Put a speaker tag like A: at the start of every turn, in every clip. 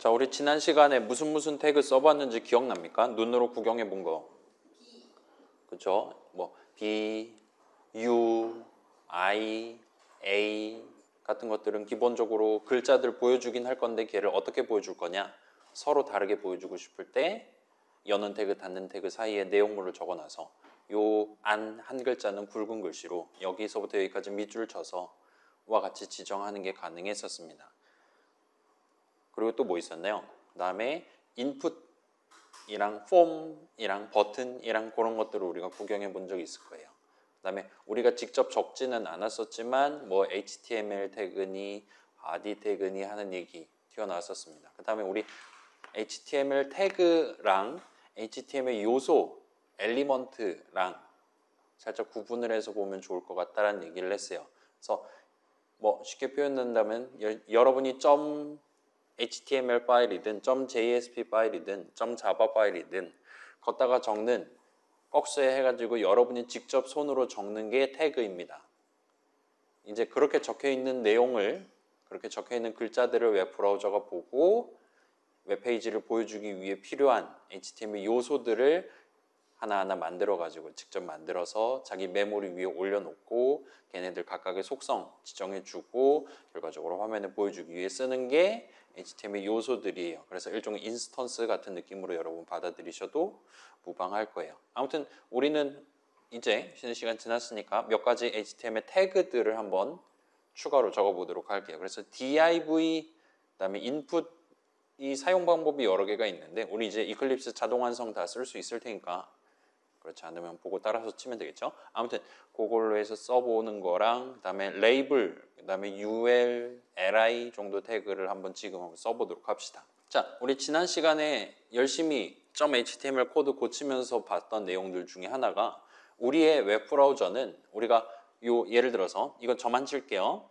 A: 자, 우리 지난 시간에 무슨 태그 써봤는지 기억납니까? 눈으로 구경해 본 거. 그쵸? 뭐 B, U, I, A 같은 것들은 기본적으로 글자들 보여주긴 할 건데 걔를 어떻게 보여줄 거냐? 서로 다르게 보여주고 싶을 때 여는 태그, 닫는 태그 사이에 내용물을 적어놔서 요 안 한 글자는 굵은 글씨로 여기서부터 여기까지 밑줄 쳐서 와 같이 지정하는 게 가능했었습니다. 그리고 또 뭐 있었나요? 그 다음에 인풋이랑 폼이랑 버튼이랑 그런 것들을 우리가 구경해 본 적이 있을 거예요. 그 다음에 우리가 직접 적지는 않았었지만 뭐 HTML 태그니 body 태그니 하는 얘기 튀어나왔었습니다. 그 다음에 우리 HTML 태그랑 HTML 요소, 엘리먼트랑 살짝 구분을 해서 보면 좋을 것 같다라는 얘기를 했어요. 그래서 뭐 쉽게 표현한다면 여러분이 .html 파일이든 .jsp 파일이든 .java 파일이든 걷다가 적는 꺽쇠 해가지고 여러분이 직접 손으로 적는 게 태그입니다. 이제 그렇게 적혀 있는 내용을 그렇게 적혀 있는 글자들을 웹브라우저가 보고 웹페이지를 보여주기 위해 필요한 HTML 요소들을 하나하나 만들어가지고 직접 만들어서 자기 메모리 위에 올려놓고 걔네들 각각의 속성 지정해주고 결과적으로 화면에 보여주기 위해 쓰는 게 HTML 요소들이에요. 그래서 일종의 인스턴스 같은 느낌으로 여러분 받아들이셔도 무방할 거예요. 아무튼 우리는 이제 쉬는 시간 지났으니까 몇 가지 HTML 태그들을 한번 추가로 적어보도록 할게요. 그래서 div, 그다음에 input 이 사용 방법이 여러 개가 있는데 우리 이제 이클립스 자동 완성 다 쓸 수 있을 테니까 그렇지 않으면 보고 따라서 치면 되겠죠. 아무튼 그걸로 해서 써보는 거랑 그다음에 레이블, 그다음에 UL, LI 정도 태그를 한번 지금 한번 써보도록 합시다. 자, 우리 지난 시간에 열심히 .html 코드 고치면서 봤던 내용들 중에 하나가 우리의 웹브라우저는 우리가 예를 들어서 이거 저만 칠게요.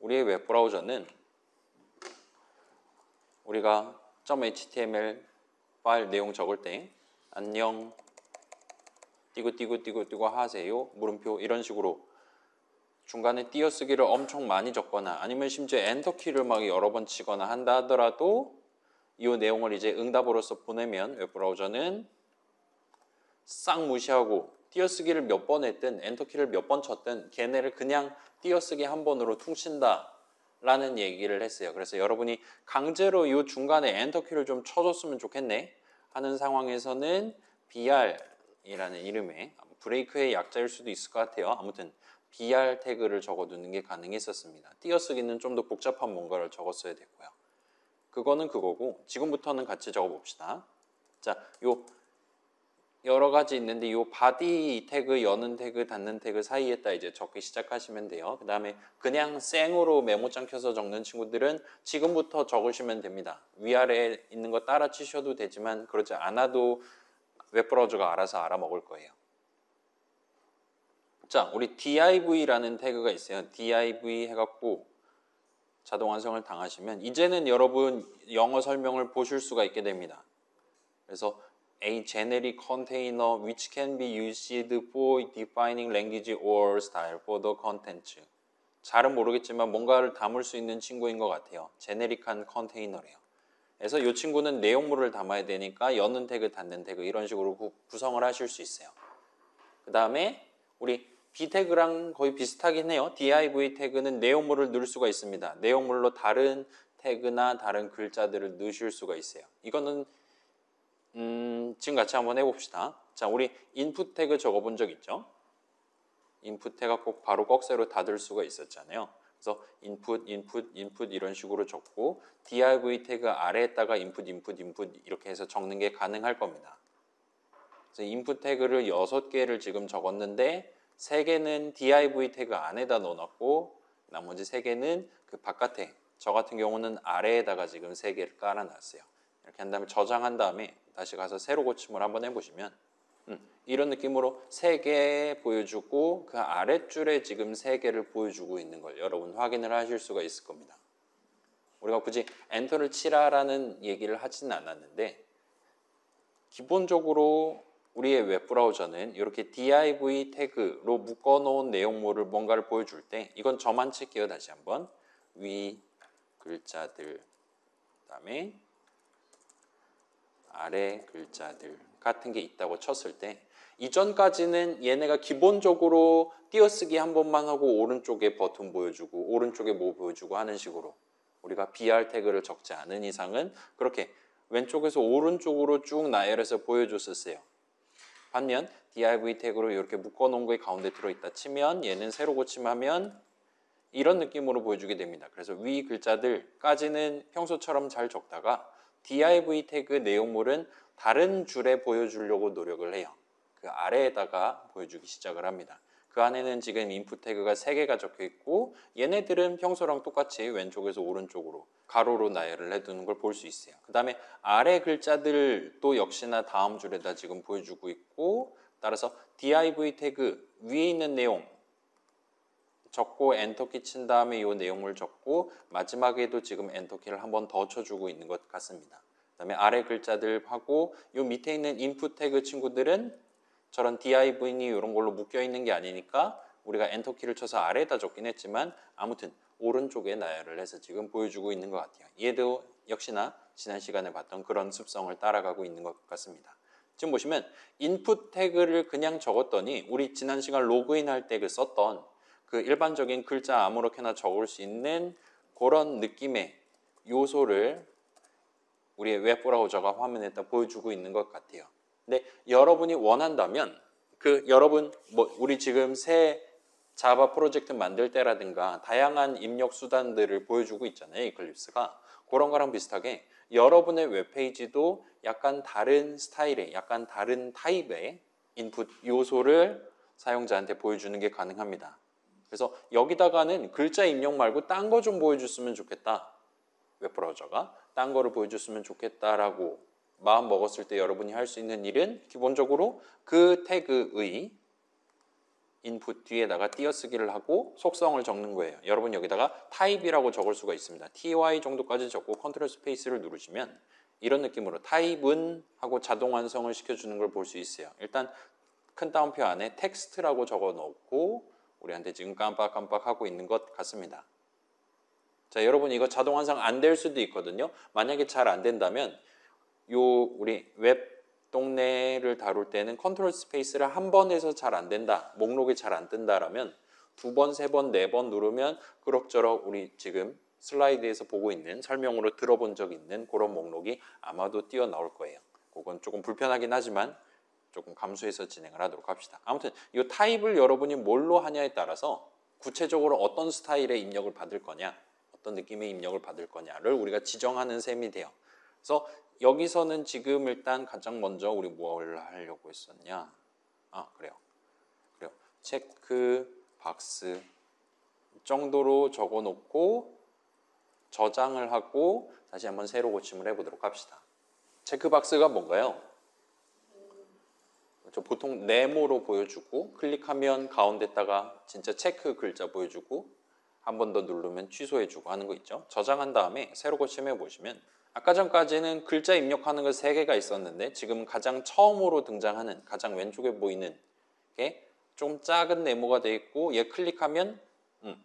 A: 우리의 웹브라우저는 우리가 .html 파일 내용 적을 때 안녕 띄고 하세요 물음표 이런 식으로 중간에 띄어쓰기를 엄청 많이 적거나 아니면 심지어 엔터키를 막 여러 번 치거나 한다 하더라도 이 내용을 이제 응답으로서 보내면 웹브라우저는 싹 무시하고 띄어쓰기를 몇 번 했든 엔터키를 몇 번 쳤든 걔네를 그냥 띄어쓰기 한 번으로 퉁친다 라는 얘기를 했어요. 그래서 여러분이 강제로 이 중간에 엔터키를 좀 쳐줬으면 좋겠네 하는 상황에서는 br이라는 이름의 브레이크의 약자일 수도 있을 것 같아요. 아무튼 br 태그를 적어두는 게 가능했었습니다. 띄어쓰기는 좀 더 복잡한 뭔가를 적었어야 됐고요. 그거는 그거고 지금부터는 같이 적어봅시다. 자, 요 여러 가지 있는데 요 body 태그, 여는 태그, 닫는 태그 사이에다 이제 적기 시작하시면 돼요. 그 다음에 그냥 생으로 메모장 켜서 적는 친구들은 지금부터 적으시면 됩니다. 위아래에 있는 거 따라 치셔도 되지만 그러지 않아도 웹브라우저가 알아서 알아먹을 거예요. 자, 우리 div라는 태그가 있어요. div 해갖고 자동 완성을 당하시면 이제는 여러분 영어 설명을 보실 수가 있게 됩니다. 그래서 A generic container which can be used for defining language or style for the content. 잘은 모르겠지만 뭔가를 담을 수 있는 친구인 것 같아요. 제네릭한 컨테이너래요. 그래서 이 친구는 내용물을 담아야 되니까 여는 태그, 닫는 태그 이런 식으로 구성을 하실 수 있어요. 그 다음에 우리 B 태그랑 거의 비슷하긴 해요. div 태그는 내용물을 넣을 수가 있습니다. 내용물로 다른 태그나 다른 글자들을 넣으실 수가 있어요. 이거는 지금 같이 한번 해봅시다. 자, 우리 input 태그 적어본 적 있죠? input 태그가 꼭 바로 꺽쇠로 닫을 수가 있었잖아요. 그래서 input 이런 식으로 적고 div 태그 아래에다가 input 이렇게 해서 적는 게 가능할 겁니다. 그래서 input 태그를 6개를 지금 적었는데 3개는 div 태그 안에다 넣어놨고 나머지 3개는 그 바깥에 저 같은 경우는 아래에다가 지금 3개를 깔아놨어요. 이렇게 한 다음에 저장한 다음에 다시 가서 새로 고침을 한번 해보시면 이런 느낌으로 3개 보여주고 그 아랫줄에 지금 3개를 보여주고 있는 걸 여러분 확인을 하실 수가 있을 겁니다. 우리가 굳이 엔터를 치라라는 얘기를 하지는 않았는데 기본적으로 우리의 웹브라우저는 이렇게 div 태그로 묶어놓은 내용물을 뭔가를 보여줄 때 이건 저만 칠게요. 다시 한번 위 글자들 그다음에 아래 글자들 같은 게 있다고 쳤을 때 이전까지는 얘네가 기본적으로 띄어쓰기 한 번만 하고 오른쪽에 버튼 보여주고 오른쪽에 뭐 보여주고 하는 식으로 우리가 BR 태그를 적지 않은 이상은 그렇게 왼쪽에서 오른쪽으로 쭉 나열해서 보여줬었어요. 반면 div 태그로 이렇게 묶어놓은 게 가운데 들어있다 치면 얘는 세로 고침하면 이런 느낌으로 보여주게 됩니다. 그래서 위 글자들까지는 평소처럼 잘 적다가 div 태그 내용물은 다른 줄에 보여주려고 노력을 해요. 그 아래에다가 보여주기 시작을 합니다. 그 안에는 지금 인풋 태그가 3개가 적혀 있고 얘네들은 평소랑 똑같이 왼쪽에서 오른쪽으로 가로로 나열을 해두는 걸 볼 수 있어요. 그 다음에 아래 글자들도 역시나 다음 줄에다 지금 보여주고 있고 따라서 div 태그 위에 있는 내용 적고 엔터키 친 다음에 이 내용을 적고 마지막에도 지금 엔터키를 한 번 더 쳐주고 있는 것 같습니다. 그 다음에 아래 글자들하고 이 밑에 있는 인풋 태그 친구들은 저런 div니 이런 걸로 묶여 있는 게 아니니까 우리가 엔터키를 쳐서 아래에다 적긴 했지만 아무튼 오른쪽에 나열을 해서 지금 보여주고 있는 것 같아요. 얘도 역시나 지난 시간에 봤던 그런 습성을 따라가고 있는 것 같습니다. 지금 보시면 인풋 태그를 그냥 적었더니 우리 지난 시간 로그인 할 때 그 썼던 그 일반적인 글자 아무렇게나 적을 수 있는 그런 느낌의 요소를 우리의 웹브라우저가 화면에다 보여주고 있는 것 같아요. 근데 여러분이 원한다면 여러분 우리 지금 새 자바 프로젝트 만들 때라든가 다양한 입력 수단들을 보여주고 있잖아요. 이클립스가. 그런 거랑 비슷하게 여러분의 웹페이지도 약간 다른 스타일의 약간 다른 타입의 인풋 요소를 사용자한테 보여주는 게 가능합니다. 그래서 여기다가는 글자 입력 말고 딴 거 좀 보여줬으면 좋겠다. 웹브라우저가 딴 거를 보여줬으면 좋겠다라고 마음 먹었을 때 여러분이 할 수 있는 일은 기본적으로 그 태그의 인풋 뒤에다가 띄어쓰기를 하고 속성을 적는 거예요. 여러분 여기다가 타입이라고 적을 수가 있습니다. ty 정도까지 적고 컨트롤 스페이스를 누르시면 이런 느낌으로 타입은 하고 자동 완성을 시켜주는 걸 볼 수 있어요. 일단 큰 따옴표 안에 텍스트라고 적어 놓고 우리한테 지금 깜빡깜빡 하고 있는 것 같습니다. 자, 여러분 이거 자동 완성 안 될 수도 있거든요. 만약에 잘 안 된다면 우리 웹 동네를 다룰 때는 컨트롤 스페이스를 한 번 해서 잘 안 된다. 목록이 잘 안 뜬다라면 2번, 3번, 4번 누르면 그럭저럭 우리 지금 슬라이드에서 보고 있는 설명으로 들어본 적 있는 그런 목록이 아마도 띄어나올 거예요. 그건 조금 불편하긴 하지만 조금 감수해서 진행을 하도록 합시다. 아무튼 이 타입을 여러분이 뭘로 하냐에 따라서 구체적으로 어떤 스타일의 입력을 받을 거냐, 어떤 느낌의 입력을 받을 거냐를 우리가 지정하는 셈이 돼요. 그래서 여기서는 지금 일단 가장 먼저 우리 뭘 하려고 했었냐? 그래요. 체크 박스 정도로 적어 놓고 저장을 하고 다시 한번 새로 고침을 해보도록 합시다. 체크 박스가 뭔가요? 보통 네모로 보여주고 클릭하면 가운데다가 진짜 체크 글자 보여주고 한 번 더 누르면 취소해주고 하는 거 있죠. 저장한 다음에 새로 고침해 보시면 아까 전까지는 글자 입력하는 거 3개가 있었는데 지금 가장 처음으로 등장하는 가장 왼쪽에 보이는 게 좀 작은 네모가 되어 있고 얘 클릭하면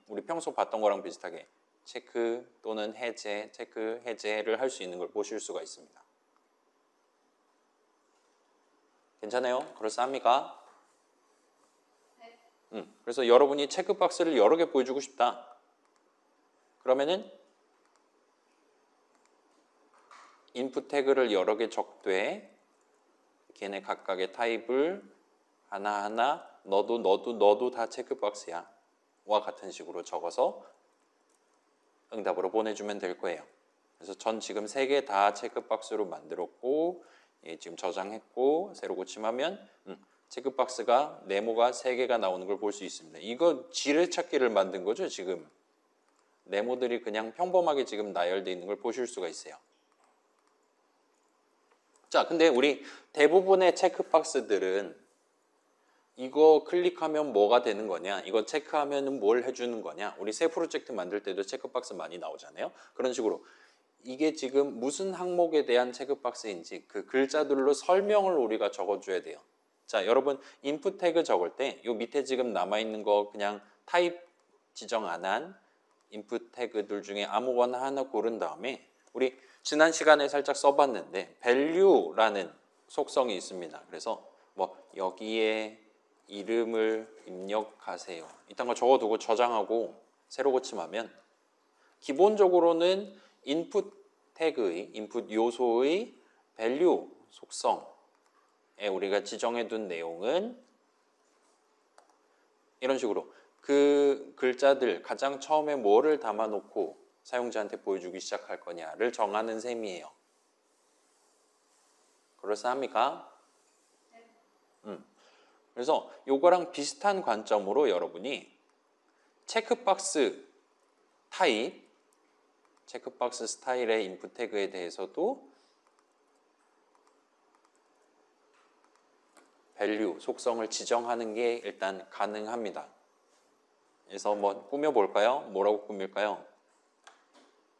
A: 우리 평소 봤던 거랑 비슷하게 체크 또는 해제, 체크, 해제를 할 수 있는 걸 보실 수가 있습니다. 괜찮아요? 그럴싸합니까? 네. 그래서 여러분이 체크박스를 여러 개 보여주고 싶다. 그러면은 인풋 태그를 여러 개 적되 걔네 각각의 타입을 하나하나 너도 다 체크박스야 와 같은 식으로 적어서 응답으로 보내주면 될 거예요. 그래서 전 지금 3개 다 체크박스로 만들었고 지금 저장했고 새로 고침하면 체크박스가 네모가 3개가 나오는 걸 볼 수 있습니다. 이거 지뢰찾기를 만든 거죠. 지금 네모들이 그냥 평범하게 지금 나열되어 있는 걸 보실 수가 있어요. 자, 근데 우리 대부분의 체크박스들은 이거 클릭하면 뭐가 되는 거냐, 이거 체크하면 뭘 해주는 거냐, 우리 새 프로젝트 만들 때도 체크박스 많이 나오잖아요. 그런 식으로 이게 지금 무슨 항목에 대한 체크박스인지 그 글자들로 설명을 우리가 적어줘야 돼요. 자, 여러분 인풋 태그 적을 때 이 밑에 지금 남아있는 거 그냥 타입 지정 안 한 인풋 태그들 중에 아무거나 하나 고른 다음에 우리 지난 시간에 살짝 써봤는데 value라는 속성이 있습니다. 그래서 뭐 여기에 이름을 입력하세요. 이딴 거 적어두고 저장하고 새로 고침하면 기본적으로는 인풋 태그의 인풋 요소의 value 속성에 우리가 지정해둔 내용은 이런 식으로 그 글자들 가장 처음에 뭐를 담아놓고 사용자한테 보여주기 시작할 거냐를 정하는 셈이에요. 그럴싸합니까? 그래서 요거랑 비슷한 관점으로 여러분이 체크박스 타입, 체크박스 스타일의 인풋 태그에 대해서도 value 속성을 지정하는 게 일단 가능합니다. 그래서 뭐 꾸며볼까요? 뭐라고 꾸밀까요?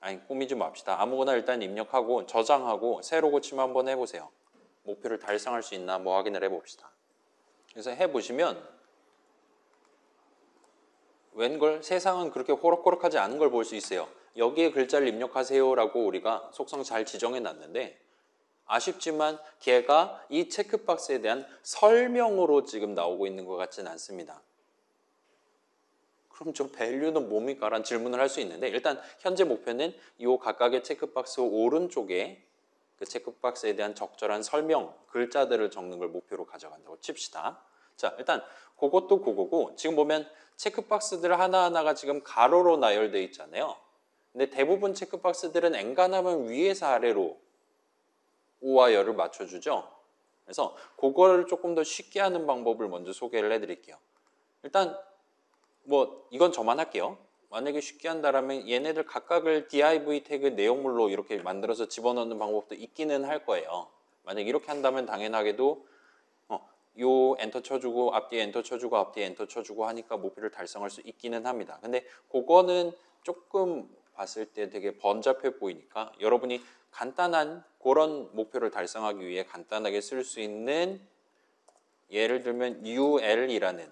A: 아니 꾸미지 맙시다. 아무거나 일단 입력하고 저장하고 새로 고침 한번 해보세요. 목표를 달성할 수 있나 뭐 확인을 해봅시다. 그래서 해보시면 웬걸 세상은 그렇게 호락호락하지 않은 걸 볼 수 있어요. 여기에 글자를 입력하세요 라고 우리가 속성 잘 지정해 놨는데 아쉽지만 걔가 이 체크박스에 대한 설명으로 지금 나오고 있는 것 같지는 않습니다. 그럼 저 value는 뭡니까? 라는 질문을 할 수 있는데 일단 현재 목표는 이 각각의 체크박스 오른쪽에 그 체크박스에 대한 적절한 설명, 글자들을 적는 걸 목표로 가져간다고 칩시다. 자, 일단 그것도 그거고 지금 보면 체크박스들 하나하나가 지금 가로로 나열되어 있잖아요. 근데 대부분 체크박스들은 엔간하면 위에서 아래로 O와 열을 맞춰주죠. 그래서 그거를 조금 더 쉽게 하는 방법을 먼저 소개를 해드릴게요. 일단 뭐 이건 저만 할게요. 만약에 쉽게 한다면 얘네들 각각을 div 태그 내용물로 이렇게 만들어서 집어넣는 방법도 있기는 할 거예요. 만약에 이렇게 한다면 당연하게도 요 엔터 쳐주고 앞뒤에 엔터 쳐주고 앞뒤에 엔터 쳐주고 하니까 목표를 달성할 수 있기는 합니다. 근데 그거는 조금 봤을 때 되게 번잡해 보이니까 여러분이 간단한 그런 목표를 달성하기 위해 간단하게 쓸 수 있는 예를 들면 ul이라는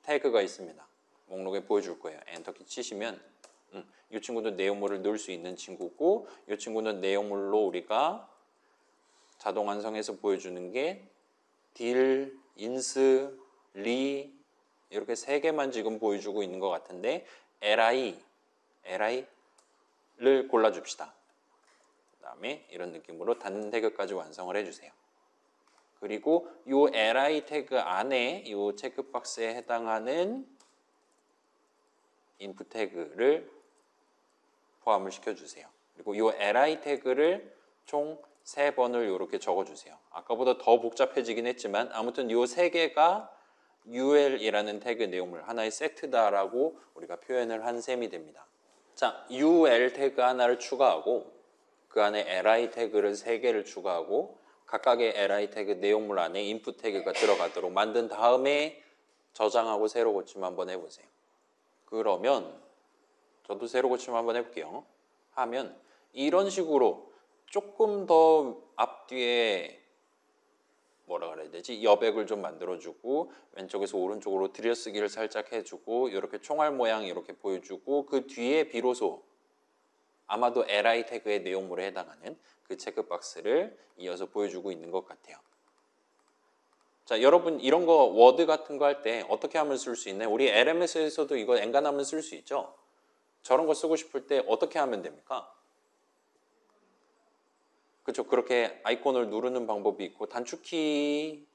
A: 태그가 있습니다. 목록에 보여줄 거예요. 엔터키 치시면 이 친구도 내용물을 넣을 수 있는 친구고 이 친구는 내용물로 우리가 자동 완성해서 보여주는 게 딜, 인스, 리 이렇게 세 개만 지금 보여주고 있는 것 같은데 li를 골라줍시다. 그 다음에 이런 느낌으로 닫는 태그까지 완성을 해주세요. 그리고 이 li 태그 안에 이 체크박스에 해당하는 인풋 태그를 포함을 시켜주세요. 그리고 이 li 태그를 총 3번을 이렇게 적어주세요. 아까보다 더 복잡해지긴 했지만 아무튼 이 3개가 ul이라는 태그 내용물 하나의 세트다라고 우리가 표현을 한 셈이 됩니다. 자, ul 태그 하나를 추가하고 그 안에 li 태그를 3개를 추가하고 각각의 li 태그 내용물 안에 인풋 태그가 들어가도록 만든 다음에 저장하고 새로 고침 한번 해보세요. 그러면 저도 새로 고침 한번 해볼게요. 하면 이런 식으로 조금 더 앞뒤에 뭐라 그래야 되지? 여백을 좀 만들어주고 왼쪽에서 오른쪽으로 들여쓰기를 살짝 해주고 이렇게 총알 모양 이렇게 보여주고 그 뒤에 비로소 아마도 li 태그의 내용물에 해당하는 그 체크박스를 이어서 보여주고 있는 것 같아요. 자, 여러분 이런 거 워드 같은 거 할 때 어떻게 하면 쓸 수 있나요? 우리 LMS에서도 이거 엔간하면 쓸 수 있죠? 저런 거 쓰고 싶을 때 어떻게 하면 됩니까? 그렇죠. 그렇게 아이콘을 누르는 방법이 있고 단축키를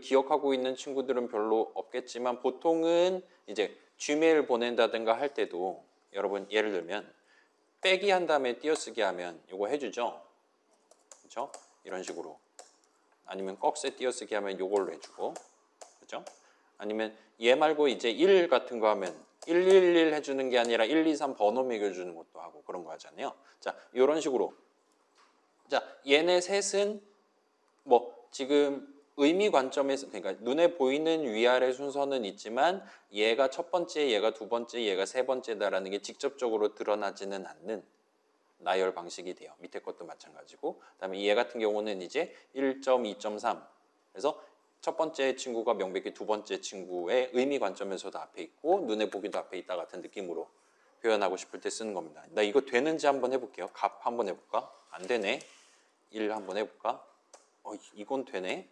A: 기억하고 있는 친구들은 별로 없겠지만 보통은 이제 Gmail 보낸다든가 할 때도 여러분 예를 들면 빼기 한 다음에 띄어쓰기 하면 이거 해주죠. 그렇죠? 이런 식으로. 아니면 꺽쇠 띄어쓰기 하면 이걸로 해주고. 그렇죠? 아니면 얘 말고 이제 1 같은 거 하면 111 해주는 게 아니라 1, 2, 3 번호 매겨주는 것도 하고 그런 거 하잖아요. 자, 이런 식으로. 자, 얘네 셋은 뭐 지금 의미 관점에서 그러니까 눈에 보이는 위아래 순서는 있지만 얘가 첫 번째, 얘가 두 번째, 얘가 세 번째다라는 게 직접적으로 드러나지는 않는 나열 방식이 돼요. 밑에 것도 마찬가지고. 그다음에 얘 같은 경우는 이제 1.2.3. 그래서 첫 번째 친구가 명백히 두 번째 친구의 의미 관점에서도 앞에 있고 눈에 보기도 앞에 있다 같은 느낌으로 표현하고 싶을 때 쓰는 겁니다. 나 이거 되는지 한번 해볼게요. 값 한번 해볼까? 안 되네. 1 한번 해볼까? 이건 되네.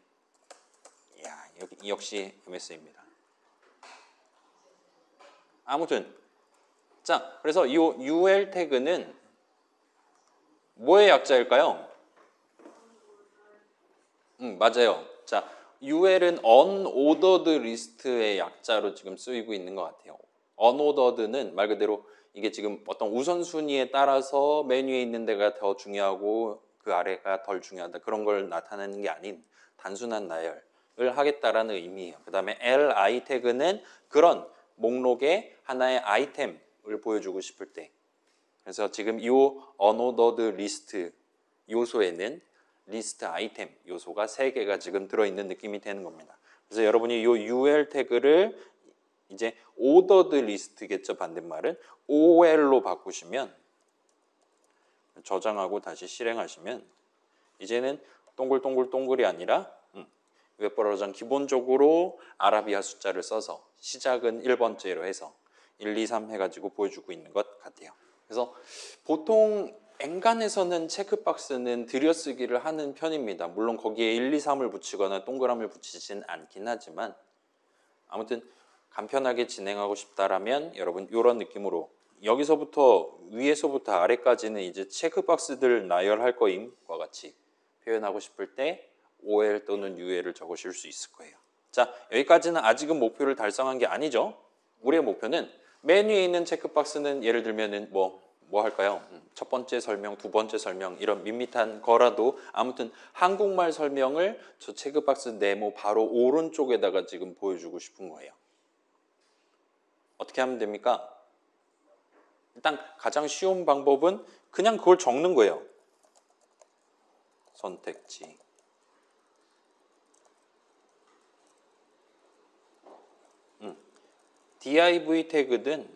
A: 야, 역시 MS입니다. 아무튼 자, 그래서 이 UL 태그는 뭐의 약자일까요? 맞아요. 자, UL은 unordered list의 약자로 지금 쓰이고 있는 것 같아요. unordered는 말 그대로 이게 지금 어떤 우선순위에 따라서 메뉴에 있는 데가 더 중요하고 그 아래가 덜 중요하다. 그런 걸 나타내는 게 아닌 단순한 나열을 하겠다라는 의미예요. 그 다음에 li 태그는 그런 목록의 하나의 아이템을 보여주고 싶을 때. 그래서 지금 이 unordered list 요소에는 리스트 아이템 요소가 3개가 지금 들어있는 느낌이 되는 겁니다. 그래서 여러분이 이 UL 태그를 이제 ordered list겠죠. 반대말은 OL로 바꾸시면 저장하고 다시 실행하시면 이제는 동글동글동글이 아니라 웹브라우저는 기본적으로 아라비아 숫자를 써서 시작은 1번째로 해서 1, 2, 3 해가지고 보여주고 있는 것 같아요. 그래서 보통 엔간에서는 체크박스는 들여쓰기를 하는 편입니다. 물론 거기에 1, 2, 3을 붙이거나 동그라미를 붙이진 않긴 하지만 아무튼 간편하게 진행하고 싶다라면 여러분 이런 느낌으로 여기서부터 위에서부터 아래까지는 이제 체크박스들 나열할 거임과 같이 표현하고 싶을 때 OL 또는 UL을 적으실 수 있을 거예요. 자, 여기까지는 아직은 목표를 달성한 게 아니죠. 우리의 목표는 메뉴에 있는 체크박스는 예를 들면은 뭐 할까요? 첫 번째 설명, 두 번째 설명 이런 밋밋한 거라도 아무튼 한국말 설명을 저 체크박스 네모 바로 오른쪽에다가 지금 보여주고 싶은 거예요. 어떻게 하면 됩니까? 일단 가장 쉬운 방법은 그냥 그걸 적는 거예요. 선택지. div 태그든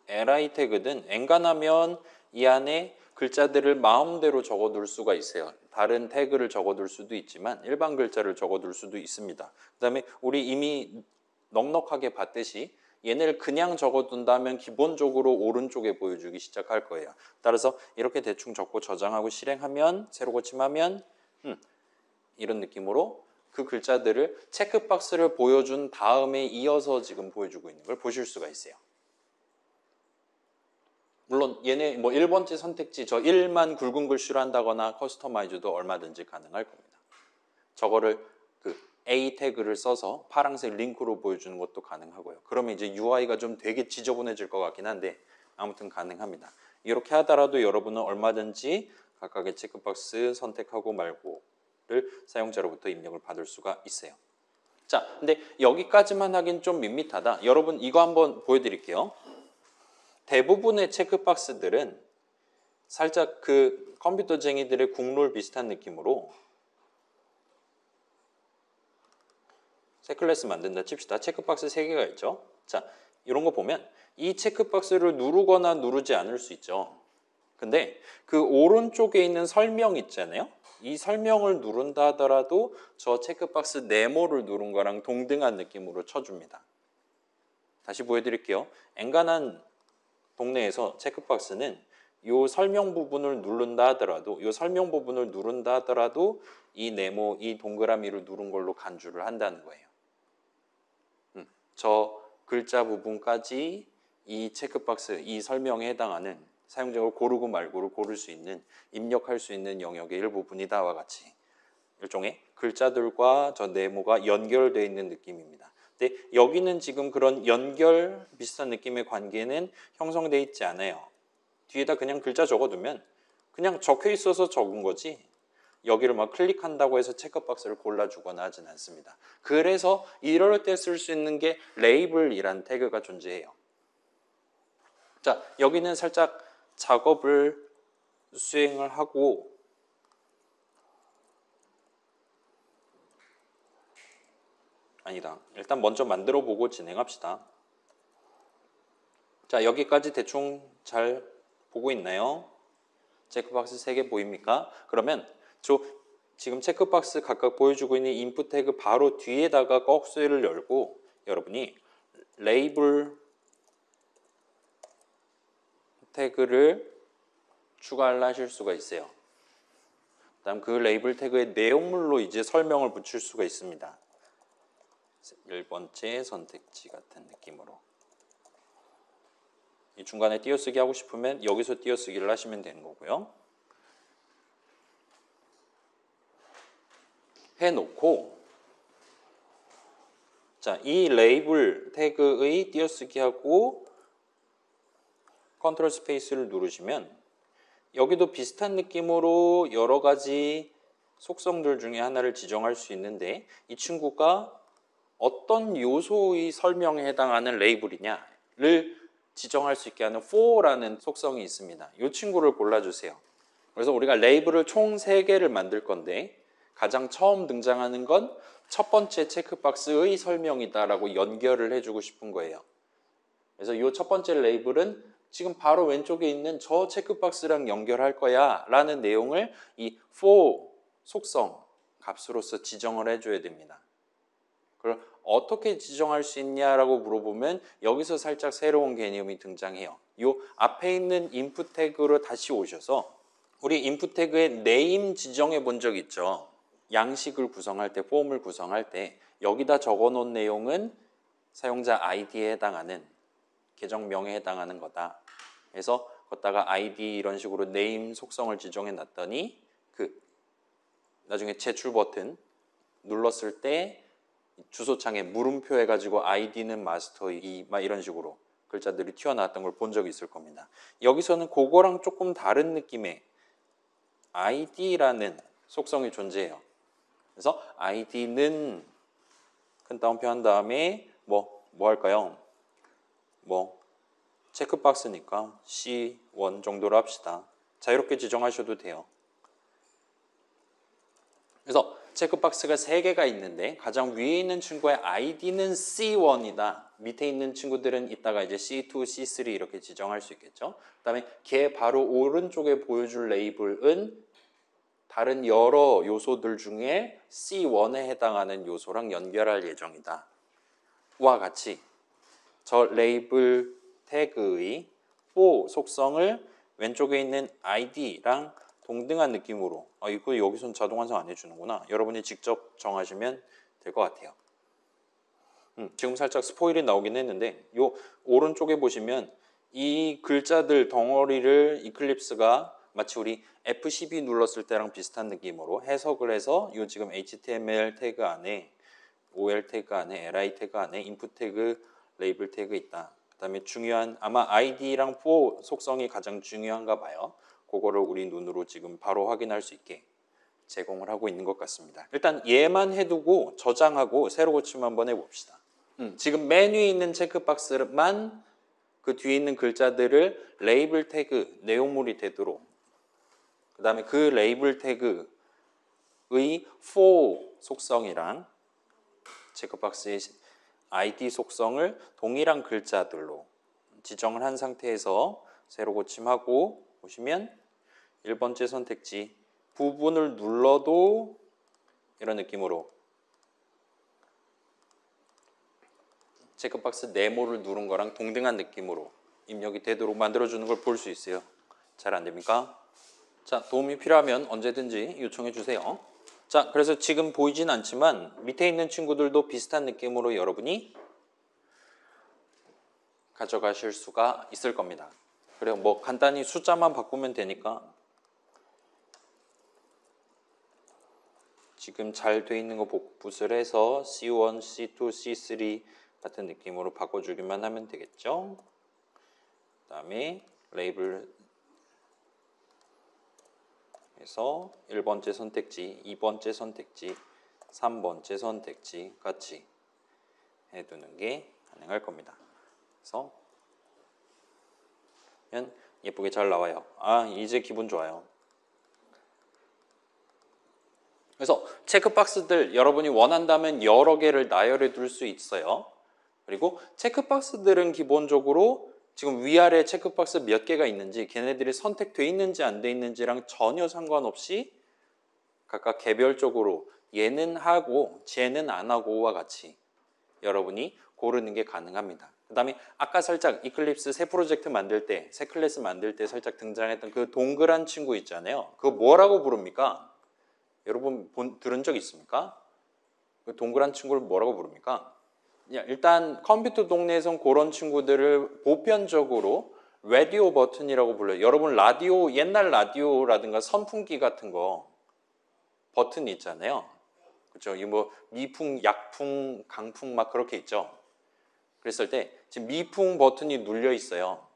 A: li 태그든 엔간하면 이 안에 글자들을 마음대로 적어둘 수가 있어요. 다른 태그를 적어둘 수도 있지만 일반 글자를 적어둘 수도 있습니다. 그 다음에 우리 이미 넉넉하게 봤듯이 얘네를 그냥 적어둔다면 기본적으로 오른쪽에 보여주기 시작할 거예요. 따라서 이렇게 대충 적고 저장하고 실행하면 새로 고침하면 이런 느낌으로 그 글자들을 체크박스를 보여준 다음에 이어서 지금 보여주고 있는 걸 보실 수가 있어요. 물론 얘네 뭐 1번째 선택지 저 1만 굵은 글씨로 한다거나 커스터마이즈도 얼마든지 가능할 겁니다. 저거를 그 A 태그를 써서 파란색 링크로 보여주는 것도 가능하고요. 그러면 이제 UI가 좀 되게 지저분해질 것 같긴 한데 아무튼 가능합니다. 이렇게 하더라도 여러분은 얼마든지 각각의 체크박스 선택하고 말고를 사용자로부터 입력을 받을 수가 있어요. 자, 근데 여기까지만 하긴 좀 밋밋하다. 여러분 이거 한번 보여드릴게요. 대부분의 체크박스들은 살짝 그 컴퓨터쟁이들의 국룰 비슷한 느낌으로 새 클래스 만든다 칩시다. 체크박스 3개가 있죠. 자, 이런 거 보면 이 체크박스를 누르거나 누르지 않을 수 있죠. 근데 그 오른쪽에 있는 설명 있잖아요. 이 설명을 누른다 하더라도 저 체크박스 네모를 누른 거랑 동등한 느낌으로 쳐줍니다. 다시 보여드릴게요. 엔간한 동네에서 체크박스는 이 설명 부분을 누른다 하더라도 이 네모, 이 동그라미를 누른 걸로 간주를 한다는 거예요. 저 글자 부분까지 이 체크박스, 이 설명에 해당하는 사용자가 고르고 말고를 고를 수 있는 입력할 수 있는 영역의 일부분이다와 같이 일종의 글자들과 저 네모가 연결되어 있는 느낌입니다. 근데 여기는 지금 그런 연결 비슷한 느낌의 관계는 형성되어 있지 않아요. 뒤에다 그냥 글자 적어두면 그냥 적혀 있어서 적은 거지 여기를 막 클릭한다고 해서 체크박스를 골라주거나 하진 않습니다. 그래서 이럴 때 쓸 수 있는 게 레이블이란 태그가 존재해요. 자, 여기는 살짝 작업을 수행을 하고 아니다. 일단 먼저 만들어 보고 진행합시다. 자, 여기까지 대충 잘 보고 있나요? 체크박스 3개 보입니까? 그러면 저 지금 체크박스 각각 보여주고 있는 인풋 태그 바로 뒤에다가 꺽쇠를 열고 여러분이 레이블 태그를 추가를 하실 수가 있어요. 그다음 그 레이블 태그의 내용물로 이제 설명을 붙일 수가 있습니다. 1번째 선택지 같은 느낌으로. 이 중간에 띄어쓰기 하고 싶으면 여기서 띄어쓰기를 하시면 되는 거고요. 해놓고 자, 이 레이블 태그의 띄어쓰기하고 컨트롤 스페이스를 누르시면 여기도 비슷한 느낌으로 여러 가지 속성들 중에 하나를 지정할 수 있는데 이 친구가 어떤 요소의 설명에 해당하는 레이블이냐를 지정할 수 있게 하는 for라는 속성이 있습니다. 이 친구를 골라주세요. 그래서 우리가 레이블을 총 3개를 만들 건데 가장 처음 등장하는 건 첫 번째 체크박스의 설명이다라고 연결을 해주고 싶은 거예요. 그래서 이 첫 번째 레이블은 지금 바로 왼쪽에 있는 저 체크박스랑 연결할 거야 라는 내용을 이 for 속성 값으로서 지정을 해줘야 됩니다. 그걸 어떻게 지정할 수 있냐라고 물어보면 여기서 살짝 새로운 개념이 등장해요. 이 앞에 있는 input 태그로 다시 오셔서 우리 input 태그의 name 지정해 본 적 있죠? 양식을 구성할 때, 폼을 구성할 때 여기다 적어놓은 내용은 사용자 아이디에 해당하는 계정명에 해당하는 거다. 그래서 걷다가 아이디 이런 식으로 name 속성을 지정해 놨더니 나중에 제출 버튼 눌렀을 때 주소창에 물음표 해가지고 아이디는 마스터이 막 이런 식으로 글자들이 튀어나왔던 걸 본 적이 있을 겁니다. 여기서는 그거랑 조금 다른 느낌의 id라는 속성이 존재해요. 그래서 id는 큰 따옴표 한 다음에 뭐 할까요? 체크박스니까 C1 정도로 합시다. 자유롭게 지정하셔도 돼요. 그래서 체크박스가 3개가 있는데 가장 위에 있는 친구의 id는 C1이다. 밑에 있는 친구들은 이따가 이제 C2, C3 이렇게 지정할 수 있겠죠. 그 다음에 걔 바로 오른쪽에 보여줄 레이블은 다른 여러 요소들 중에 C1에 해당하는 요소랑 연결할 예정이다. 와 같이 저 레이블 태그의 for 속성을 왼쪽에 있는 id랑 동등한 느낌으로 이거 여기서는 자동 완성 안 해주는구나. 여러분이 직접 정하시면 될 것 같아요. 지금 살짝 스포일이 나오긴 했는데 요 오른쪽에 보시면 이 글자들 덩어리를 이클립스가 마치 우리 F12 눌렀을 때랑 비슷한 느낌으로 해석을 해서 요 지금 HTML 태그 안에 OL 태그 안에 LI 태그 안에 인풋 태그 레이블 태그 있다. 그 다음에 중요한 아마 id랑 for 속성이 가장 중요한가 봐요. 그거를 우리 눈으로 지금 바로 확인할 수 있게 제공을 하고 있는 것 같습니다. 일단 얘만 해두고 저장하고 새로 고침 한번 해봅시다. 지금 맨 위에 있는 체크박스만 그 뒤에 있는 글자들을 레이블 태그 내용물이 되도록 그 다음에 그 레이블 태그의 for 속성이랑 체크박스의 ID 속성을 동일한 글자들로 지정을 한 상태에서 새로 고침하고 보시면 1번째 선택지 부분을 눌러도 이런 느낌으로 체크박스 네모를 누른 거랑 동등한 느낌으로 입력이 되도록 만들어주는 걸 볼 수 있어요. 잘 안 됩니까? 자, 도움이 필요하면 언제든지 요청해 주세요. 자, 그래서 지금 보이진 않지만 밑에 있는 친구들도 비슷한 느낌으로 여러분이 가져가실 수가 있을 겁니다. 그래요. 뭐 간단히 숫자만 바꾸면 되니까 지금 잘 돼 있는 거 복붙을 해서 C1, C2, C3 같은 느낌으로 바꿔주기만 하면 되겠죠. 그 다음에 레이블 해서 1번째 선택지, 2번째 선택지, 3번째 선택지 같이 해두는 게 가능할 겁니다. 그래서 예쁘게 잘 나와요. 이제 기분 좋아요. 그래서 체크박스들 여러분이 원한다면 여러 개를 나열해 둘 수 있어요. 그리고 체크박스들은 기본적으로 지금 위아래 체크박스 몇 개가 있는지 걔네들이 선택돼 있는지 안 돼 있는지랑 전혀 상관없이 각각 개별적으로 얘는 하고 쟤는 안 하고와 같이 여러분이 고르는 게 가능합니다. 그 다음에 아까 살짝 이클립스 새 프로젝트 만들 때, 새 클래스 만들 때 살짝 등장했던 그 동그란 친구 있잖아요. 그거 뭐라고 부릅니까? 여러분 들은 적 있습니까? 그 동그란 친구를 뭐라고 부릅니까? 일단 컴퓨터 동네에선 그런 친구들을 보편적으로 라디오 버튼이라고 불러요. 여러분 라디오, 옛날 라디오라든가 선풍기 같은 거 버튼 있잖아요. 그렇죠? 이 뭐 미풍, 약풍, 강풍 막 그렇게 있죠. 그랬을 때 지금 미풍 버튼이 눌려 있어요.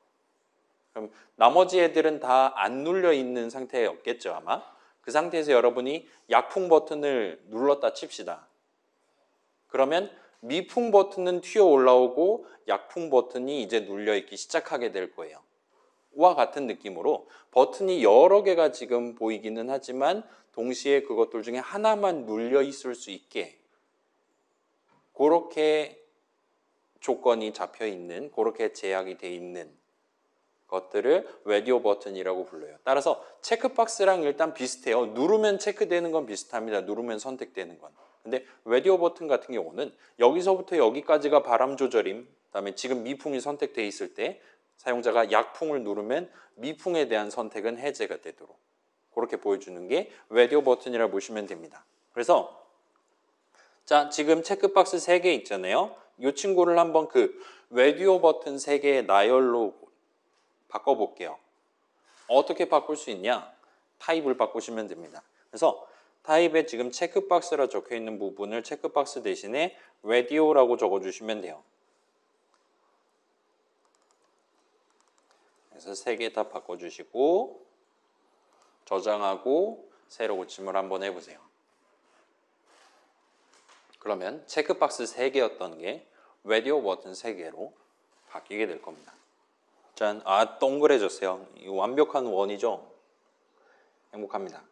A: 그럼 나머지 애들은 다 안 눌려 있는 상태였겠죠, 아마. 그 상태에서 여러분이 약풍 버튼을 눌렀다 칩시다. 그러면 미풍 버튼은 튀어 올라오고 약풍 버튼이 이제 눌려 있기 시작하게 될 거예요. 와 같은 느낌으로 버튼이 여러 개가 지금 보이기는 하지만 동시에 그것들 중에 하나만 눌려 있을 수 있게 그렇게 조건이 잡혀 있는, 그렇게 제약이 돼 있는 것들을 라디오 버튼이라고 불러요. 따라서 체크박스랑 일단 비슷해요. 누르면 체크되는 건 비슷합니다. 누르면 선택되는 건. 근데 라디오 버튼 같은 경우는 여기서부터 여기까지가 바람 조절임. 그다음에 지금 미풍이 선택돼 있을 때 사용자가 약풍을 누르면 미풍에 대한 선택은 해제가 되도록 그렇게 보여주는 게 라디오 버튼이라고 보시면 됩니다. 그래서 자, 지금 체크박스 3개 있잖아요. 이 친구를 한번 그 라디오 버튼 3개의 나열로 바꿔볼게요. 어떻게 바꿀 수 있냐? 타입을 바꾸시면 됩니다. 그래서 타입에 지금 체크박스라 적혀 있는 부분을 체크박스 대신에 라디오라고 적어주시면 돼요. 그래서 3개 다 바꿔주시고 저장하고 새로 고침을 한번 해보세요. 그러면 체크박스 3개였던 게 라디오 버튼 3개로 바뀌게 될 겁니다. 짠, 동그래졌어요. 이 완벽한 원이죠. 행복합니다.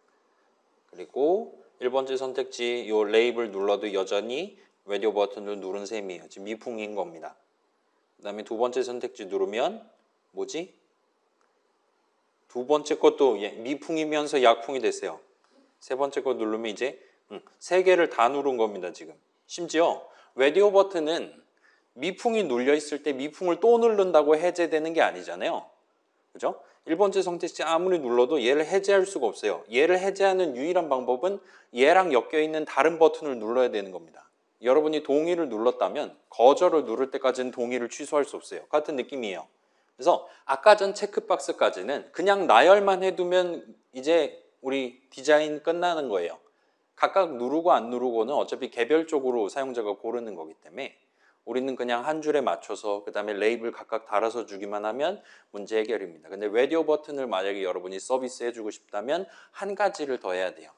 A: 그리고 1번째 선택지 이 레이블 눌러도 여전히 라디오 버튼을 누른 셈이에요. 지금 미풍인 겁니다. 그 다음에 2번째 선택지 누르면 뭐지? 2번째 것도 미풍이면서 약풍이 됐어요. 3번째 거 누르면 이제 3개를 다 누른 겁니다. 지금. 심지어 라디오 버튼은 미풍이 눌려 있을 때 미풍을 또 누른다고 해제되는 게 아니잖아요. 그죠? 1번째 선택지 아무리 눌러도 얘를 해제할 수가 없어요. 얘를 해제하는 유일한 방법은 얘랑 엮여 있는 다른 버튼을 눌러야 되는 겁니다. 여러분이 동의를 눌렀다면 거절을 누를 때까지는 동의를 취소할 수 없어요. 같은 느낌이에요. 그래서 아까 전 체크박스까지는 그냥 나열만 해두면 이제 우리 디자인 끝나는 거예요. 각각 누르고 안 누르고는 어차피 개별적으로 사용자가 고르는 거기 때문에 우리는 그냥 한 줄에 맞춰서 그 다음에 레이블 각각 달아서 주기만 하면 문제 해결입니다. 근데 라디오 버튼을 만약에 여러분이 서비스 해주고 싶다면 한 가지를 더 해야 돼요.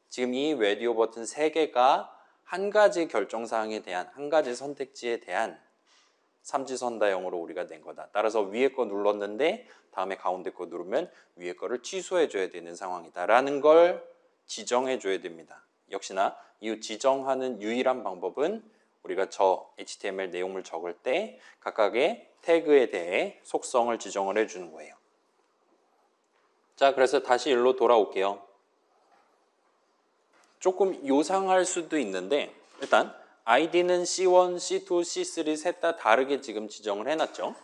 A: 지금 이 라디오 버튼 3개가 한 가지 결정사항에 대한, 한 가지 선택지에 대한 삼지선다형으로 우리가 낸 거다. 따라서 위에 거 눌렀는데 다음에 가운데 거 누르면 위에 거를 취소해줘야 되는 상황이다. 라는 걸 지정해줘야 됩니다. 역시나 이 지정하는 유일한 방법은 우리가 저 HTML 내용을 적을 때 각각의 태그에 대해 속성을 지정을 해주는 거예요. 자, 그래서 다시 일로 돌아올게요. 조금 요상할 수도 있는데 일단 아이디는 C1, C2, C3 셋 다 다르게 지금 지정을 해놨죠.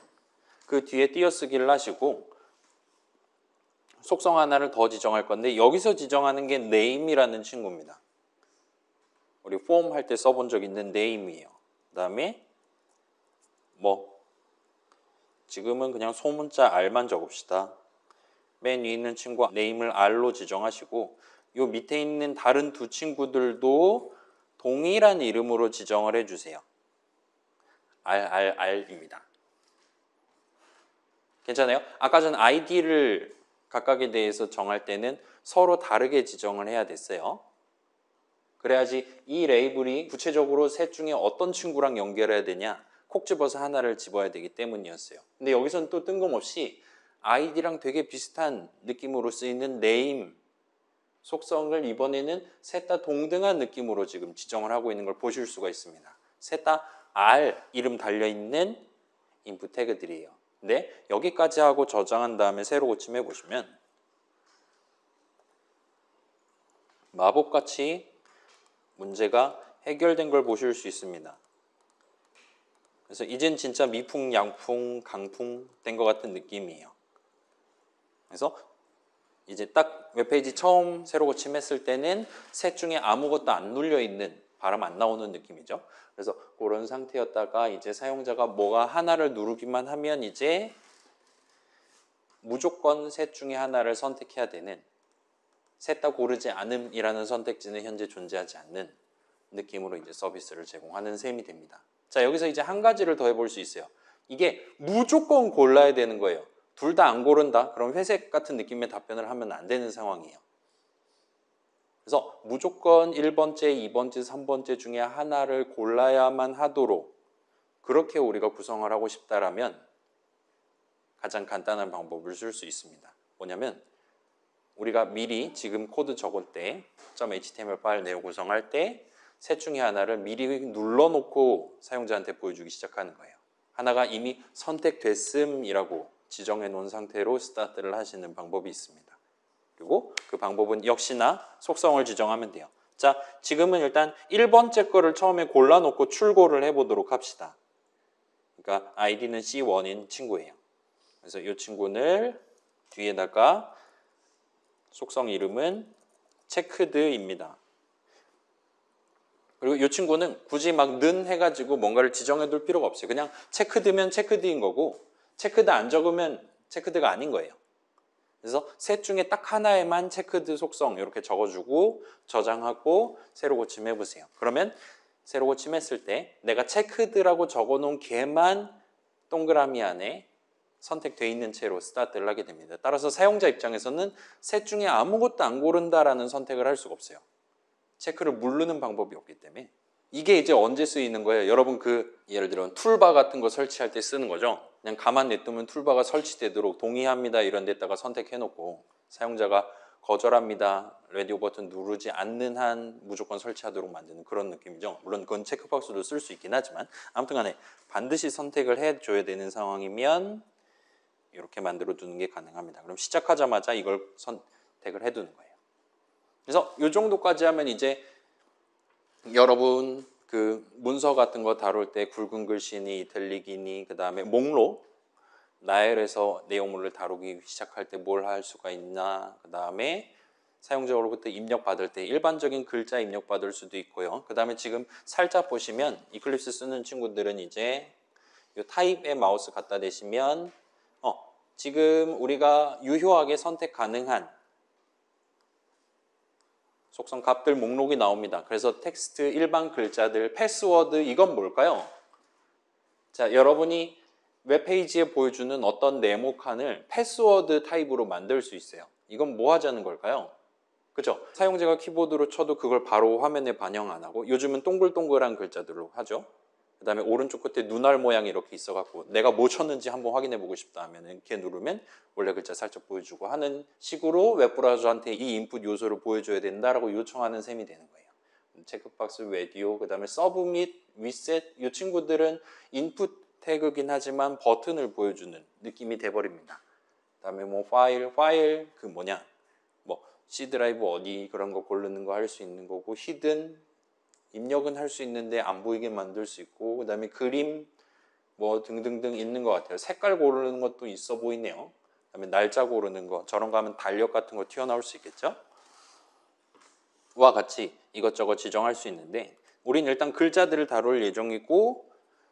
A: 그 뒤에 띄어쓰기를 하시고 속성 하나를 더 지정할 건데 여기서 지정하는 게 name이라는 친구입니다. 우리 폼 할 때 써본 적 있는 name이에요. 그 다음에 뭐 지금은 그냥 소문자 R만 적읍시다. 맨 위에 있는 친구 name을 R로 지정하시고 요 밑에 있는 다른 두 친구들도 동일한 이름으로 지정을 해주세요. RRR입니다. 괜찮아요? 아까 전 ID를 각각에 대해서 정할 때는 서로 다르게 지정을 해야 됐어요. 그래야지 이 레이블이 구체적으로 셋 중에 어떤 친구랑 연결해야 되냐 콕 집어서 하나를 집어야 되기 때문이었어요. 근데 여기서는 또 뜬금없이 아이디랑 되게 비슷한 느낌으로 쓰이는 name 속성을 이번에는 셋 다 동등한 느낌으로 지금 지정을 하고 있는 걸 보실 수가 있습니다. 셋 다 R 이름 달려있는 인풋 태그들이에요. 근데 여기까지 하고 저장한 다음에 새로 고침해 보시면 마법같이 문제가 해결된 걸 보실 수 있습니다. 그래서 이젠 진짜 미풍, 양풍, 강풍 된 것 같은 느낌이에요. 그래서 이제 딱 웹페이지 처음 새로 고침했을 때는 셋 중에 아무것도 안 눌려 있는, 바람 안 나오는 느낌이죠. 그래서 그런 상태였다가 이제 사용자가 뭐가 하나를 누르기만 하면 이제 무조건 셋 중에 하나를 선택해야 되는, 셋 다 고르지 않음이라는 선택지는 현재 존재하지 않는 느낌으로 이제 서비스를 제공하는 셈이 됩니다. 자, 여기서 이제 한 가지를 더 해볼 수 있어요. 이게 무조건 골라야 되는 거예요. 둘 다 안 고른다? 그럼 회색 같은 느낌의 답변을 하면 안 되는 상황이에요. 그래서 무조건 1번째, 2번째, 3번째 중에 하나를 골라야만 하도록 그렇게 우리가 구성을 하고 싶다라면 가장 간단한 방법을 쓸 수 있습니다. 뭐냐면 우리가 미리 지금 코드 적을 때 .html 파일 내용 구성할 때 셋 중에 하나를 미리 눌러놓고 사용자한테 보여주기 시작하는 거예요. 하나가 이미 선택됐음이라고 지정해 놓은 상태로 스타트를 하시는 방법이 있습니다. 그리고 그 방법은 역시나 속성을 지정하면 돼요. 자, 지금은 일단 1번째 거를 처음에 골라놓고 출고를 해보도록 합시다. 그러니까 아이디는 C1인 친구예요. 그래서 이 친구를 뒤에다가 속성 이름은 체크드입니다. 그리고 이 친구는 굳이 막 는 해가지고 뭔가를 지정해 둘 필요가 없어요. 그냥 체크드면 체크드인 거고 체크드 안 적으면 체크드가 아닌 거예요. 그래서 셋 중에 딱 하나에만 체크드 속성 이렇게 적어주고 저장하고 새로 고침해 보세요. 그러면 새로 고침했을 때 내가 체크드라고 적어놓은 걔만 동그라미 안에 선택되어 있는 채로 스타트를 하게 됩니다. 따라서 사용자 입장에서는 셋 중에 아무것도 안 고른다라는 선택을 할 수가 없어요. 체크를 누르는 방법이 없기 때문에. 이게 이제 언제 쓰이는 거예요? 여러분 예를 들어 툴바 같은 거 설치할 때 쓰는 거죠. 그냥 가만 냅두면 툴바가 설치되도록 동의합니다 이런 데다가 선택해놓고 사용자가 거절합니다, 레디오 버튼 누르지 않는 한 무조건 설치하도록 만드는 그런 느낌이죠. 물론 그건 체크박스도 쓸 수 있긴 하지만 아무튼 간에 반드시 선택을 해줘야 되는 상황이면 이렇게 만들어 두는 게 가능합니다. 그럼 시작하자마자 이걸 선택을 해두는 거예요. 그래서 이 정도까지 하면 이제 여러분 문서 같은 거 다룰 때 굵은 글씨니 이탈릭이니 그 다음에 목록 나열해서 내용물을 다루기 시작할 때 뭘 할 수가 있나, 그 다음에 사용자로부터 입력받을 때 일반적인 글자 입력받을 수도 있고요. 그 다음에 지금 살짝 보시면 이클립스 쓰는 친구들은 이제 이 타입에 마우스 갖다 대시면 지금 우리가 유효하게 선택 가능한 속성 값들 목록이 나옵니다. 그래서 텍스트, 일반 글자들, 패스워드 이건 뭘까요? 자, 여러분이 웹페이지에 보여주는 어떤 네모칸을 패스워드 타입으로 만들 수 있어요. 이건 뭐 하자는 걸까요? 그죠? 사용자가 키보드로 쳐도 그걸 바로 화면에 반영 안 하고 요즘은 동글동글한 글자들로 하죠. 그 다음에 오른쪽 끝에 눈알 모양이 이렇게 있어갖고 내가 뭐 쳤는지 한번 확인해 보고 싶다 하면 이렇게 누르면 원래 글자 살짝 보여주고 하는 식으로 웹브라우저한테 이 인풋 요소를 보여줘야 된다라고 요청하는 셈이 되는 거예요. 체크박스, 레디오, 그 다음에 서브밋, 위셋 이 친구들은 인풋 태그긴 하지만 버튼을 보여주는 느낌이 돼버립니다. 그 다음에 뭐 파일 C 드라이브 어디 그런 거 고르는 거 할 수 있는 거고 히든 입력은 할 수 있는데 안 보이게 만들 수 있고 그 다음에 그림 뭐 등등등 있는 것 같아요. 색깔 고르는 것도 있어 보이네요. 그 다음에 날짜 고르는 거 저런 거 하면 달력 같은 거 튀어나올 수 있겠죠. 와 같이 이것저것 지정할 수 있는데 우린 일단 글자들을 다룰 예정이고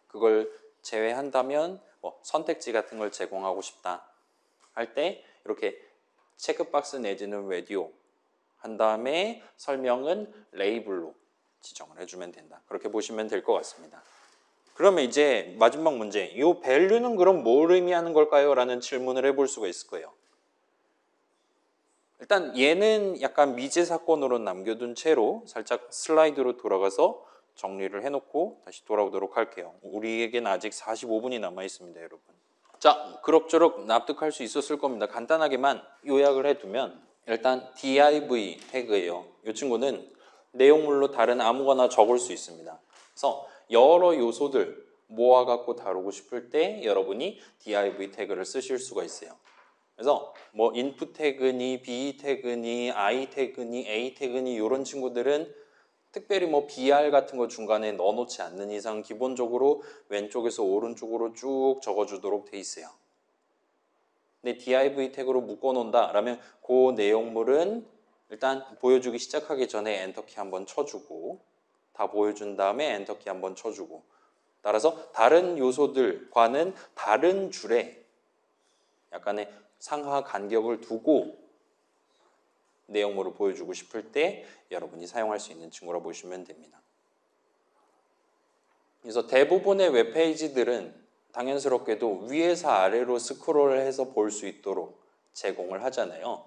A: 그걸 제외한다면 선택지 같은 걸 제공하고 싶다 할 때 이렇게 체크박스 내지는 레디오 한 다음에 설명은 레이블로 지정을 해주면 된다. 그렇게 보시면 될 것 같습니다. 그러면 이제 마지막 문제, 이 value는 그럼 뭘 의미하는 걸까요? 라는 질문을 해볼 수가 있을 거예요. 일단 얘는 약간 미제 사건으로 남겨둔 채로 살짝 슬라이드로 돌아가서 정리를 해놓고 다시 돌아오도록 할게요. 우리에게는 아직 45분이 남아 있습니다, 여러분. 자, 그럭저럭 납득할 수 있었을 겁니다. 간단하게만 요약을 해두면 일단 div 태그예요. 이 친구는 내용물로 다른 아무거나 적을 수 있습니다. 그래서 여러 요소들 모아갖고 다루고 싶을 때 여러분이 div 태그를 쓰실 수가 있어요. 그래서 뭐 input 태그니, b 태그니, i 태그니, a 태그니 이런 친구들은 특별히 뭐 BR 같은 거 중간에 넣어놓지 않는 이상 기본적으로 왼쪽에서 오른쪽으로 쭉 적어주도록 돼 있어요. 근데 div 태그로 묶어놓는다 라면 그 내용물은 일단 보여주기 시작하기 전에 엔터키 한번 쳐주고 다 보여준 다음에 엔터키 한번 쳐주고 따라서 다른 요소들과는 다른 줄에 약간의 상하 간격을 두고 내용물을 보여주고 싶을 때 여러분이 사용할 수 있는 친구라고 보시면 됩니다. 그래서 대부분의 웹페이지들은 당연스럽게도 위에서 아래로 스크롤을 해서 볼 수 있도록 제공을 하잖아요.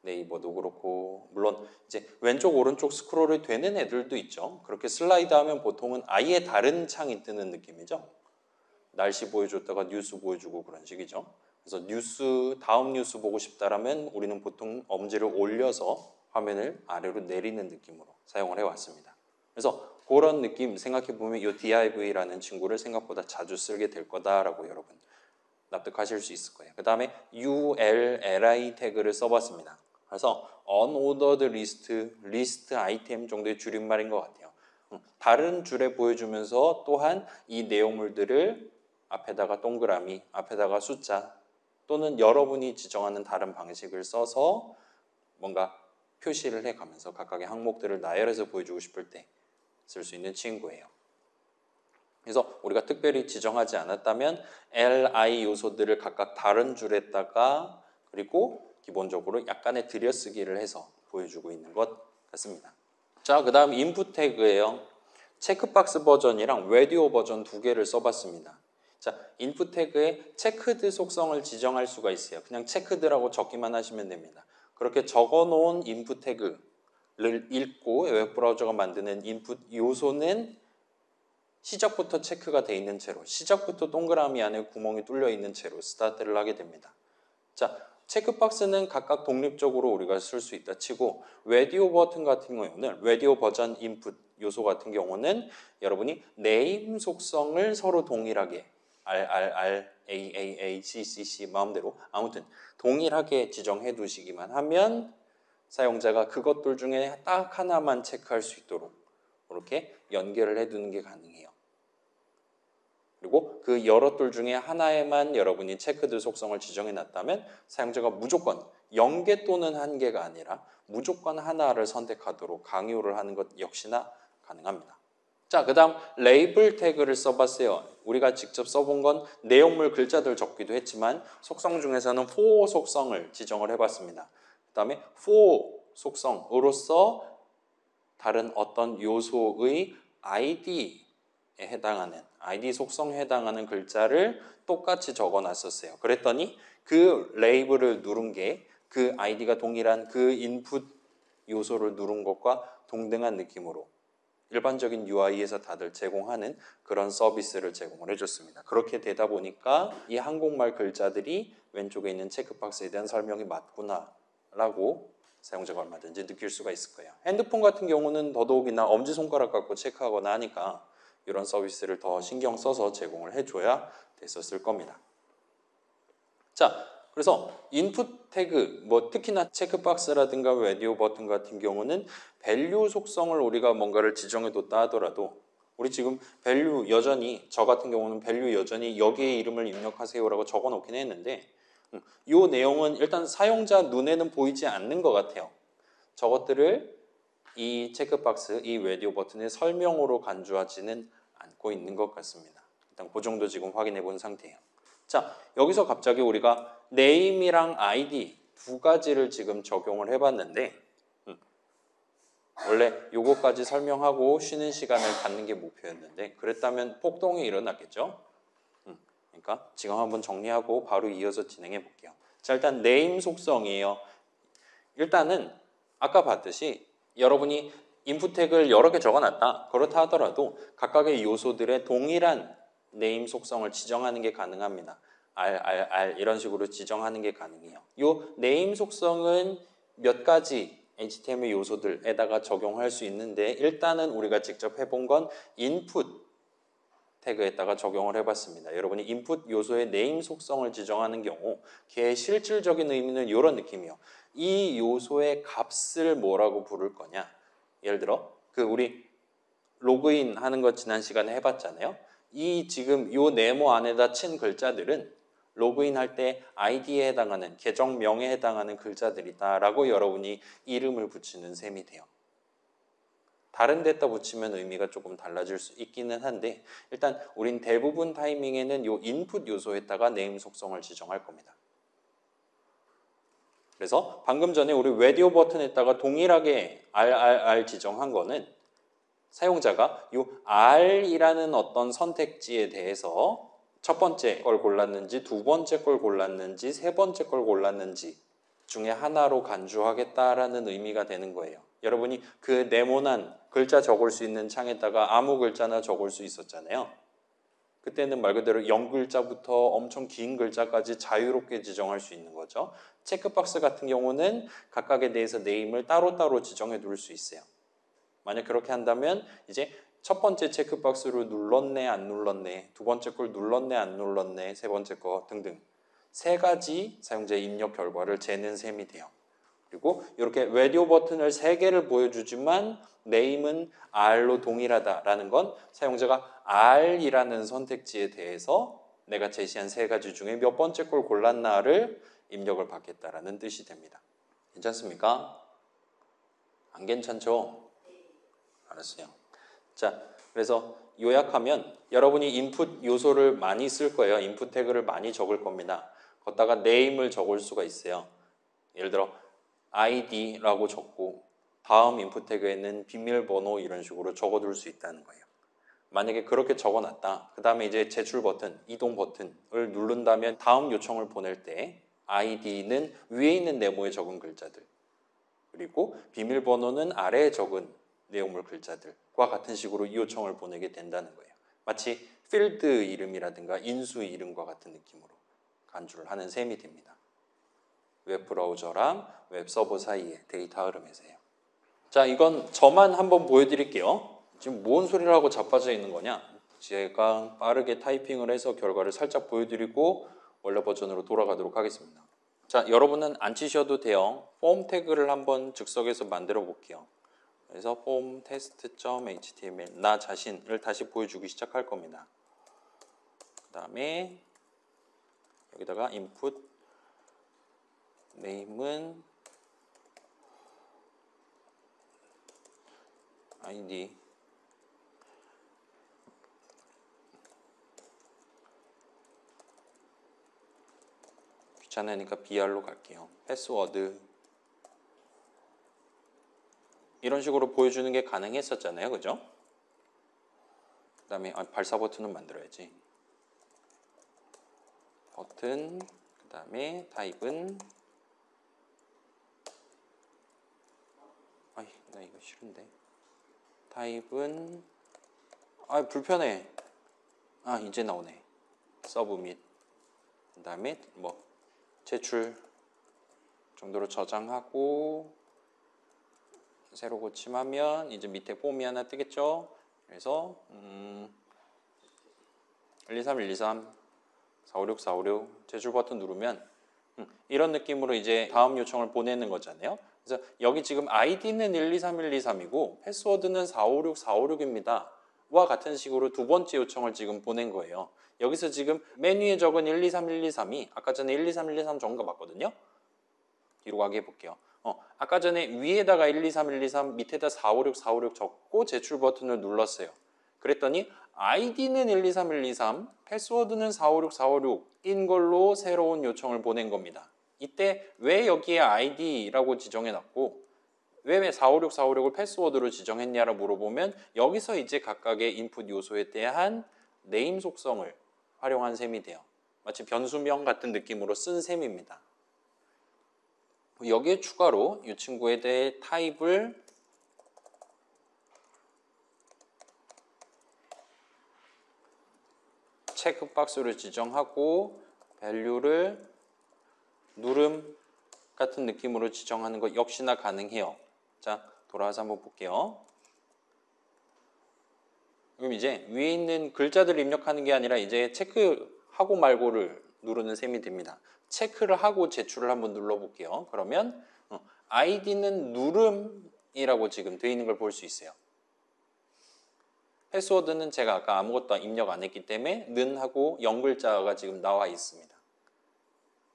A: 네이버도 그렇고 물론 이제 왼쪽 오른쪽 스크롤이 되는 애들도 있죠. 그렇게 슬라이드 하면 보통은 아예 다른 창이 뜨는 느낌이죠. 날씨 보여줬다가 뉴스 보여주고 그런 식이죠. 그래서 뉴스 다음 뉴스 보고 싶다라면 우리는 보통 엄지를 올려서 화면을 아래로 내리는 느낌으로 사용을 해왔습니다. 그래서 그런 느낌 생각해보면 이 div라는 친구를 생각보다 자주 쓰게 될 거다라고 여러분 납득하실 수 있을 거예요. 그 다음에 ULLI 태그를 써봤습니다. 그래서 unordered list, list item 정도의 줄임말인 것 같아요. 다른 줄에 보여주면서 또한 이 내용물들을 앞에다가 동그라미, 앞에다가 숫자 또는 여러분이 지정하는 다른 방식을 써서 뭔가 표시를 해가면서 각각의 항목들을 나열해서 보여주고 싶을 때 쓸 수 있는 친구예요. 그래서 우리가 특별히 지정하지 않았다면 li 요소들을 각각 다른 줄에다가 그리고 기본적으로 약간의 들여쓰기를 해서 보여주고 있는 것 같습니다. 자, 그 다음 인풋 태그예요. 체크박스 버전이랑 레디오 버전 두 개를 써봤습니다. 자, 인풋 태그에 체크드 속성을 지정할 수가 있어요. 그냥 체크드라고 적기만 하시면 됩니다. 그렇게 적어놓은 인풋 태그를 읽고 웹브라우저가 만드는 인풋 요소는 시작부터 체크가 돼 있는 채로 시작부터 동그라미 안에 구멍이 뚫려 있는 채로 스타트를 하게 됩니다. 자, 체크박스는 각각 독립적으로 우리가 쓸 수 있다 치고 레디오 버튼 같은 경우는 레디오 버전 인풋 요소 같은 경우는 여러분이 네임 속성을 서로 동일하게 RRR, AAA, CCC 마음대로 아무튼 동일하게 지정해 두시기만 하면 사용자가 그것들 중에 딱 하나만 체크할 수 있도록 이렇게 연결을 해두는 게 가능해요. 그리고 그 여러 툴 중에 하나에만 여러분이 체크드 속성을 지정해 놨다면 사용자가 무조건 0개 또는 1개가 아니라 무조건 하나를 선택하도록 강요를 하는 것 역시나 가능합니다. 자, 그 다음 레이블 태그를 써봤어요. 우리가 직접 써본 건 내용물 글자들 적기도 했지만 속성 중에서는 for 속성을 지정을 해봤습니다. 그 다음에 for 속성으로서 다른 어떤 요소의 id에 해당하는 ID 속성에 해당하는 글자를 똑같이 적어놨었어요. 그랬더니 그 레이블을 누른 게 그 ID가 동일한 그 인풋 요소를 누른 것과 동등한 느낌으로 일반적인 UI에서 다들 제공하는 그런 서비스를 제공을 해줬습니다. 그렇게 되다 보니까 이 한국말 글자들이 왼쪽에 있는 체크박스에 대한 설명이 맞구나라고 사용자가 얼마든지 느낄 수가 있을 거예요. 핸드폰 같은 경우는 더더욱이나 엄지손가락 갖고 체크하거나 하니까 이런 서비스를 더 신경 써서 제공을 해줘야 됐었을 겁니다. 자, 그래서 인풋 태그, 뭐 특히나 체크박스라든가 레디오 버튼 같은 경우는 밸류 속성을 우리가 뭔가를 지정해뒀다 하더라도 우리 지금 밸류 여전히 저 같은 경우는 밸류 여전히 여기에 이름을 입력하세요라고 적어놓긴 했는데 이 내용은 일단 사용자 눈에는 보이지 않는 것 같아요. 저것들을 이 체크박스, 이 레디오 버튼의 설명으로 간주하지는 않고 있는 것 같습니다. 일단 그 정도 지금 확인해 본 상태예요. 자, 여기서 갑자기 우리가 네임이랑 아이디 두 가지를 지금 적용을 해봤는데 원래 요거까지 설명하고 쉬는 시간을 갖는 게 목표였는데 그랬다면 폭동이 일어났겠죠? 그러니까 지금 한번 정리하고 바로 이어서 진행해 볼게요. 자, 일단 네임 속성이에요. 일단은 아까 봤듯이 여러분이 인풋 태그를 여러 개 적어놨다. 그렇다 하더라도 각각의 요소들의 동일한 네임 속성을 지정하는 게 가능합니다. RRR 이런 식으로 지정하는 게 가능해요. 이 네임 속성은 몇 가지 HTML 요소들에다가 적용할 수 있는데 일단은 우리가 직접 해본 건 인풋 태그에다가 적용을 해봤습니다. 여러분이 인풋 요소의 네임 속성을 지정하는 경우 걔의 실질적인 의미는 이런 느낌이에요. 이 요소의 값을 뭐라고 부를 거냐? 예를 들어 그 우리 로그인 하는 거 지난 시간에 해봤잖아요. 이 지금 요 네모 안에다 친 글자들은 로그인 할 때 아이디에 해당하는 계정명에 해당하는 글자들이다라고 여러분이 이름을 붙이는 셈이 돼요. 다른 데다 붙이면 의미가 조금 달라질 수 있기는 한데 일단 우린 대부분 타이밍에는 요 인풋 요소에다가 네임 속성을 지정할 겁니다. 그래서 방금 전에 우리 라디오 버튼에다가 동일하게 RRR 지정한 거는 사용자가 이 R이라는 어떤 선택지에 대해서 첫 번째 걸 골랐는지 두 번째 걸 골랐는지 세 번째 걸 골랐는지 중에 하나로 간주하겠다라는 의미가 되는 거예요. 여러분이 그 네모난 글자 적을 수 있는 창에다가 아무 글자나 적을 수 있었잖아요. 그때는 말 그대로 0글자부터 엄청 긴 글자까지 자유롭게 지정할 수 있는 거죠. 체크박스 같은 경우는 각각에 대해서 네임을 따로따로 지정해 둘 수 있어요. 만약 그렇게 한다면 이제 첫 번째 체크박스로 눌렀네 안 눌렀네, 두 번째 걸 눌렀네 안 눌렀네, 세 번째 거 등등 세 가지 사용자의 입력 결과를 재는 셈이 돼요. 그리고 이렇게 라디오 버튼을 세 개를 보여주지만 네임은 R로 동일하다라는 건 사용자가 R이라는 선택지에 대해서 내가 제시한 세 가지 중에 몇 번째 걸 골랐나를 입력을 받겠다라는 뜻이 됩니다. 괜찮습니까? 안 괜찮죠? 알았어요. 자, 그래서 요약하면 여러분이 인풋 요소를 많이 쓸 거예요. 인풋 태그를 많이 적을 겁니다. 거기다가 네임을 적을 수가 있어요. 예를 들어 id라고 적고 다음 인풋 태그에는 비밀번호 이런 식으로 적어둘 수 있다는 거예요. 만약에 그렇게 적어놨다. 그 다음에 이제 제출 버튼, 이동 버튼을 누른다면 다음 요청을 보낼 때 id는 위에 있는 네모에 적은 글자들 그리고 비밀번호는 아래에 적은 내용물 글자들과 같은 식으로 이 요청을 보내게 된다는 거예요. 마치 필드 이름이라든가 인수 이름과 같은 느낌으로 간주를 하는 셈이 됩니다. 웹브라우저랑 웹서버 사이의 데이터 흐름에서요. 자, 이건 저만 한번 보여드릴게요. 지금 뭔 소리를 하고 자빠져 있는 거냐? 제가 빠르게 타이핑을 해서 결과를 살짝 보여드리고 원래 버전으로 돌아가도록 하겠습니다. 자, 여러분은 안 치셔도 돼요. 폼 태그를 한번 즉석에서 만들어 볼게요. 그래서 폼 테스트.html 나 자신을 다시 보여주기 시작할 겁니다. 그 다음에 여기다가 input name은 id 귀찮으니까 br로 갈게요. 패스워드 이런 식으로 보여주는 게 가능했었잖아요. 그죠? 그 다음에 발사 버튼은 만들어야지. 버튼 그 다음에 타입은 나 이거 싫은데 타입은 불편해. 이제 나오네. 서브밋 그 다음에 뭐 제출 정도로 저장하고 새로 고침하면 이제 밑에 폼이 하나 뜨겠죠. 그래서 123 123 456 456 제출 버튼 누르면 이런 느낌으로 이제 다음 요청을 보내는 거잖아요. 그래서 여기 지금 아이디는 123 123이고 패스워드는 456 456입니다. 와 같은 식으로 두 번째 요청을 지금 보낸 거예요. 여기서 지금 메뉴에 적은 123 123이 아까 전에 123 123 적은 거 맞거든요. 뒤로 가게 해볼게요. 아까 전에 위에다가 123 123 밑에다 456 456 적고 제출 버튼을 눌렀어요. 그랬더니 아이디는 123 123 패스워드는 456 456인 걸로 새로운 요청을 보낸 겁니다. 이때 왜 여기에 아이디라고 지정해놨고 왜 456 456을 패스워드로 지정했냐라고 물어보면 여기서 이제 각각의 인풋 요소에 대한 네임 속성을 활용한 셈이 돼요. 마치 변수명 같은 느낌으로 쓴 셈입니다. 여기에 추가로 이 친구에 대해 타입을 체크박스로 지정하고 value를 누름 같은 느낌으로 지정하는 것 역시나 가능해요. 자, 돌아와서 한번 볼게요. 그럼 이제 위에 있는 글자들을 입력하는 게 아니라 이제 체크하고 말고를 누르는 셈이 됩니다. 체크를 하고 제출을 한번 눌러볼게요. 그러면 id는 누름이라고 지금 되어 있는 걸 볼 수 있어요. 패스워드는 제가 아까 아무것도 입력 안 했기 때문에 는 하고 0글자가 지금 나와 있습니다.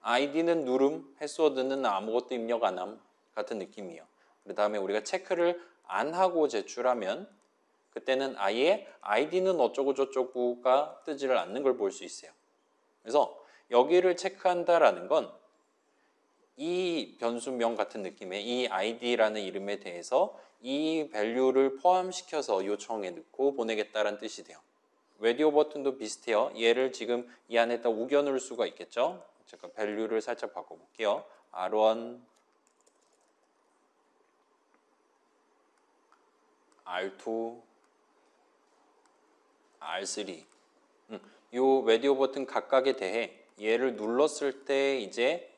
A: 아이디는 누름, 패스워드는 아무것도 입력 안 함 같은 느낌이에요. 그 다음에 우리가 체크를 안 하고 제출하면 그때는 아예 아이디는 어쩌고 저쩌고가 뜨지를 않는 걸 볼 수 있어요. 그래서 여기를 체크한다라는 건 이 변수명 같은 느낌의 이 id라는 이름에 대해서 이 밸류를 포함시켜서 요청에 넣고 보내겠다라는 뜻이 돼요. 라디오 버튼도 비슷해요. 얘를 지금 이 안에다 우겨 넣을 수가 있겠죠. 잠깐 밸류를 살짝 바꿔볼게요. R1, R2, R3. 요 라디오 버튼 각각에 대해 얘를 눌렀을 때 이제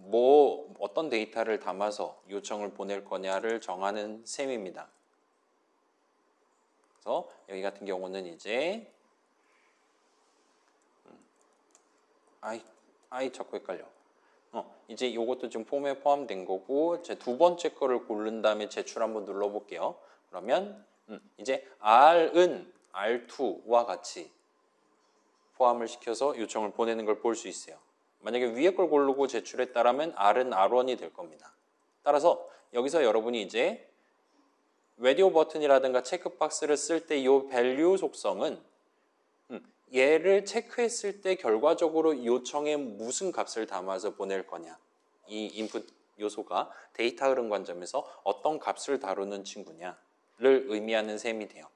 A: 뭐 어떤 데이터를 담아서 요청을 보낼 거냐를 정하는 셈입니다. 그래서 여기 같은 경우는 이제 자꾸 헷갈려. 이제 이것도 지금 폼에 포함된 거고 제 두 번째 거를 고른 다음에 제출 한번 눌러볼게요. 그러면 이제 R은 R2와 같이 포함을 시켜서 요청을 보내는 걸 볼 수 있어요. 만약에 위에 걸 고르고 제출했다라면 R은 R1이 될 겁니다. 따라서 여기서 여러분이 이제 라디오 버튼이라든가 체크박스를 쓸 때 이 밸류 속성은 얘를 체크했을 때 결과적으로 요청에 무슨 값을 담아서 보낼 거냐, 이 인풋 요소가 데이터 흐름 관점에서 어떤 값을 다루는 친구냐를 의미하는 셈이 돼요.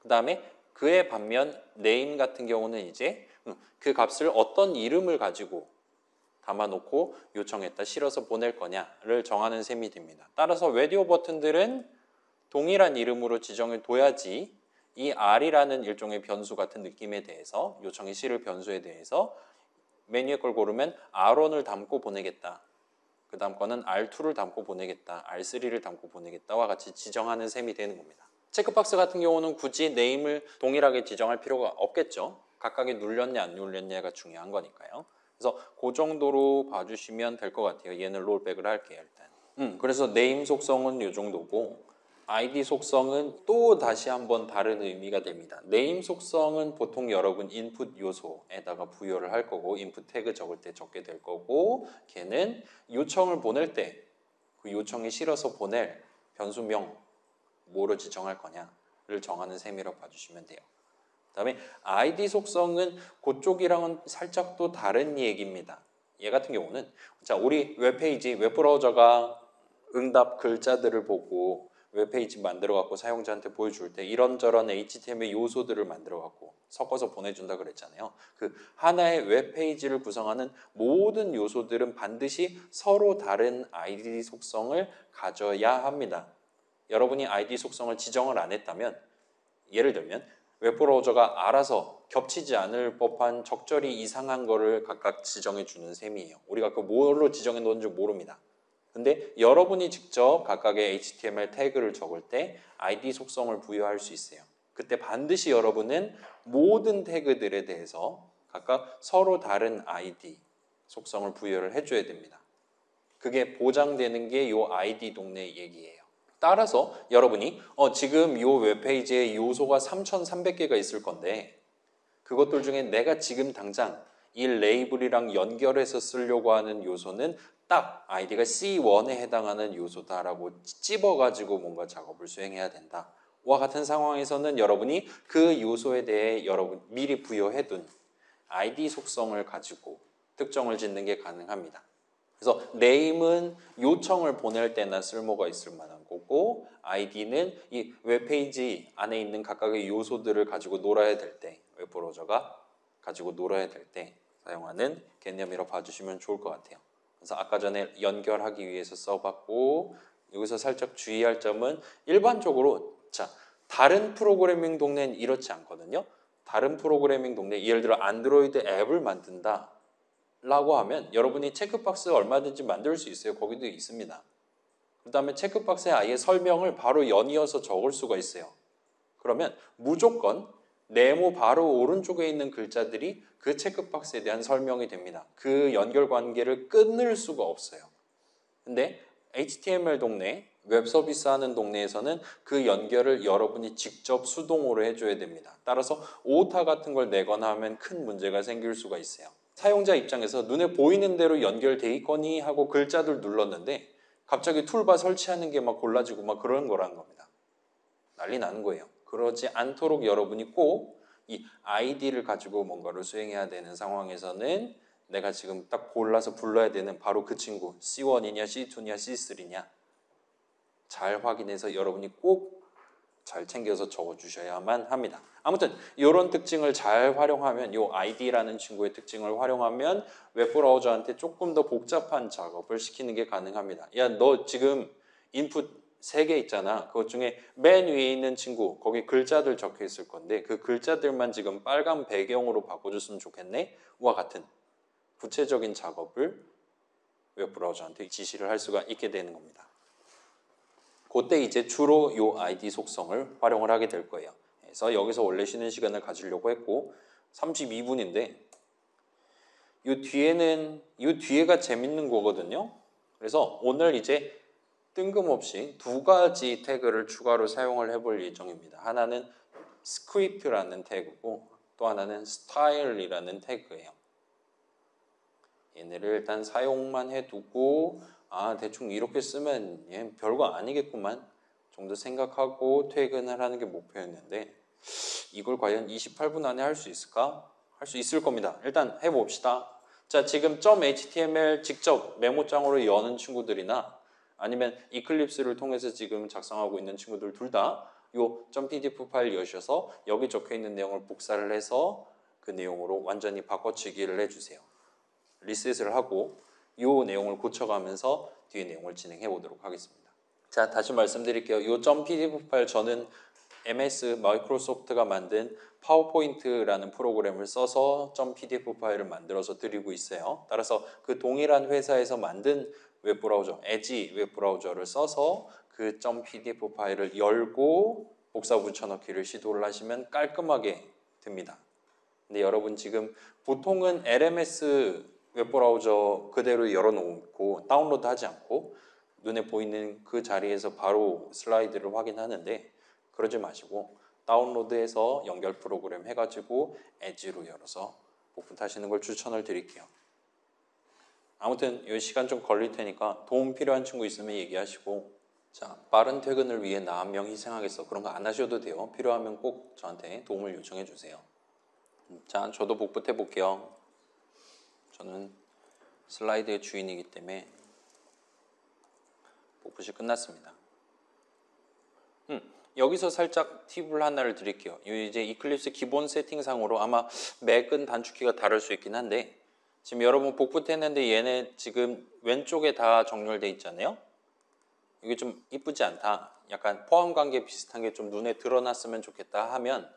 A: 그 다음에 그에 반면 name 같은 경우는 이제 그 값을 어떤 이름을 가지고 담아놓고 요청했다 실어서 보낼 거냐를 정하는 셈이 됩니다. 따라서 라디오 버튼들은 동일한 이름으로 지정을 둬야지 이 R이라는 일종의 변수 같은 느낌에 대해서 요청이 실을 변수에 대해서 맨 위에 걸 고르면 R1을 담고 보내겠다. 그 다음 거는 R2를 담고 보내겠다. R3를 담고 보내겠다와 같이 지정하는 셈이 되는 겁니다. 체크박스 같은 경우는 굳이 네임을 동일하게 지정할 필요가 없겠죠. 각각이 눌렸냐 안 눌렸냐가 중요한 거니까요. 그래서 그 정도로 봐주시면 될 것 같아요. 얘는 롤백을 할게요 일단. 그래서 네임 속성은 이 정도고 ID 속성은 또 다시 한번 다른 의미가 됩니다. 네임 속성은 보통 여러분 인풋 요소에다가 부여를 할 거고 인풋 태그 적을 때 적게 될 거고 걔는 요청을 보낼 때 그 요청에 실어서 보낼 변수명 뭐로 지정할 거냐를 정하는 셈이라고 봐주시면 돼요. 그 다음에 ID 속성은 그쪽이랑은 살짝 또 다른 얘기입니다. 얘 같은 경우는 자 우리 웹페이지 웹브라우저가 응답 글자들을 보고 웹페이지 만들어 갖고 사용자한테 보여줄 때 이런저런 HTML 요소들을 만들어 갖고 섞어서 보내준다 그랬잖아요. 그 하나의 웹페이지를 구성하는 모든 요소들은 반드시 서로 다른 ID 속성을 가져야 합니다. 여러분이 ID 속성을 지정을 안 했다면 예를 들면 웹브라우저가 알아서 겹치지 않을 법한 적절히 이상한 거를 각각 지정해 주는 셈이에요. 우리가 그 뭘로 지정해 놓은지 모릅니다. 근데 여러분이 직접 각각의 HTML 태그를 적을 때 ID 속성을 부여할 수 있어요. 그때 반드시 여러분은 모든 태그들에 대해서 각각 서로 다른 ID 속성을 부여를 해줘야 됩니다. 그게 보장되는 게 이 ID 동네 얘기예요. 따라서 여러분이 지금 이 웹페이지에 요소가 3,300개가 있을 건데 그것들 중에 내가 지금 당장 이 레이블이랑 연결해서 쓰려고 하는 요소는 딱 아이디가 C1에 해당하는 요소다라고 찝어가지고 뭔가 작업을 수행해야 된다. 와 같은 상황에서는 여러분이 그 요소에 대해 여러분 미리 부여해둔 ID 속성을 가지고 특정을 짓는 게 가능합니다. 그래서 name은 요청을 보낼 때나 쓸모가 있을 만한 거고 id는 이 웹페이지 안에 있는 각각의 요소들을 가지고 놀아야 될 때 웹브라우저가 가지고 놀아야 될 때 사용하는 개념이라고 봐주시면 좋을 것 같아요. 그래서 아까 전에 연결하기 위해서 써봤고 여기서 살짝 주의할 점은 일반적으로 자 다른 프로그래밍 동네는 이렇지 않거든요. 다른 프로그래밍 동네 예를 들어 안드로이드 앱을 만든다 라고 하면 여러분이 체크박스 얼마든지 만들 수 있어요. 거기도 있습니다. 그 다음에 체크박스에 아예 설명을 바로 연이어서 적을 수가 있어요. 그러면 무조건 네모 바로 오른쪽에 있는 글자들이 그 체크박스에 대한 설명이 됩니다. 그 연결 관계를 끊을 수가 없어요. 근데 HTML 동네 웹 서비스 하는 동네에서는 그 연결을 여러분이 직접 수동으로 해줘야 됩니다. 따라서 오타 같은 걸 내거나 하면 큰 문제가 생길 수가 있어요. 사용자 입장에서 눈에 보이는 대로 연결돼 있거니 하고 글자들 눌렀는데 갑자기 툴바 설치하는 게 막 골라지고 막 그런 거라는 겁니다. 난리 나는 거예요. 그러지 않도록 여러분이 꼭 이 아이디를 가지고 뭔가를 수행해야 되는 상황에서는 내가 지금 딱 골라서 불러야 되는 바로 그 친구 C1이냐 C2냐 C3냐 잘 확인해서 여러분이 꼭 잘 챙겨서 적어주셔야만 합니다. 아무튼 이런 특징을 잘 활용하면 이 ID라는 친구의 특징을 활용하면 웹브라우저한테 조금 더 복잡한 작업을 시키는 게 가능합니다. 야, 너 지금 인풋 3개 있잖아. 그것 중에 맨 위에 있는 친구 거기 글자들 적혀 있을 건데 그 글자들만 지금 빨간 배경으로 바꿔줬으면 좋겠네? 와 같은 구체적인 작업을 웹브라우저한테 지시를 할 수가 있게 되는 겁니다. 그때 이제 주로 이 아이디 속성을 활용을 하게 될 거예요. 그래서 여기서 원래 쉬는 시간을 가지려고 했고 32분인데 이 뒤에가 재밌는 거거든요. 그래서 오늘 이제 뜬금없이 2가지 태그를 추가로 사용을 해볼 예정입니다. 하나는 스크립트라는 태그고 또 하나는 스타일이라는 태그예요. 얘네를 일단 사용만 해두고 대충 이렇게 쓰면 얘 별거 아니겠구만 정도 생각하고 퇴근을 하는 게 목표였는데 이걸 과연 28분 안에 할 수 있을까? 할 수 있을 겁니다. 일단 해봅시다. 자, 지금 .html 직접 메모장으로 여는 친구들이나 아니면 이클립스를 통해서 지금 작성하고 있는 친구들 둘 다 요 .pdf 파일 여셔서 여기 적혀있는 내용을 복사를 해서 그 내용으로 완전히 바꿔치기를 해주세요. 리셋을 하고 이 내용을 고쳐가면서 뒤에 내용을 진행해 보도록 하겠습니다. 자, 다시 말씀드릴게요. 이 .pdf 파일 저는 MS 마이크로소프트가 만든 파워포인트라는 프로그램을 써서 .pdf 파일을 만들어서 드리고 있어요. 따라서 그 동일한 회사에서 만든 웹브라우저, 에지 웹브라우저를 써서 그 .pdf 파일을 열고 복사 붙여넣기를 시도를 하시면 깔끔하게 됩니다. 근데 여러분 지금 보통은 LMS 웹브라우저 그대로 열어놓고 다운로드 하지 않고 눈에 보이는 그 자리에서 바로 슬라이드를 확인하는데 그러지 마시고 다운로드해서 연결 프로그램 해가지고 엣지로 열어서 복붙하시는 걸 추천을 드릴게요. 아무튼 이 시간 좀 걸릴 테니까 도움 필요한 친구 있으면 얘기하시고 자, 빠른 퇴근을 위해 나 한 명 희생하겠어. 그런 거 안 하셔도 돼요. 필요하면 꼭 저한테 도움을 요청해 주세요. 자, 저도 복붙해 볼게요. 저는 슬라이드의 주인이기 때문에 복붙이 끝났습니다. 여기서 살짝 팁을 하나를 드릴게요. 이제 이클립스 기본 세팅상으로 아마 맥은 단축키가 다를 수 있긴 한데 지금 여러분 복붙했는데 얘네 지금 왼쪽에 다 정렬돼 있잖아요. 이게 좀 이쁘지 않다. 약간 포함관계 비슷한 게 좀 눈에 드러났으면 좋겠다 하면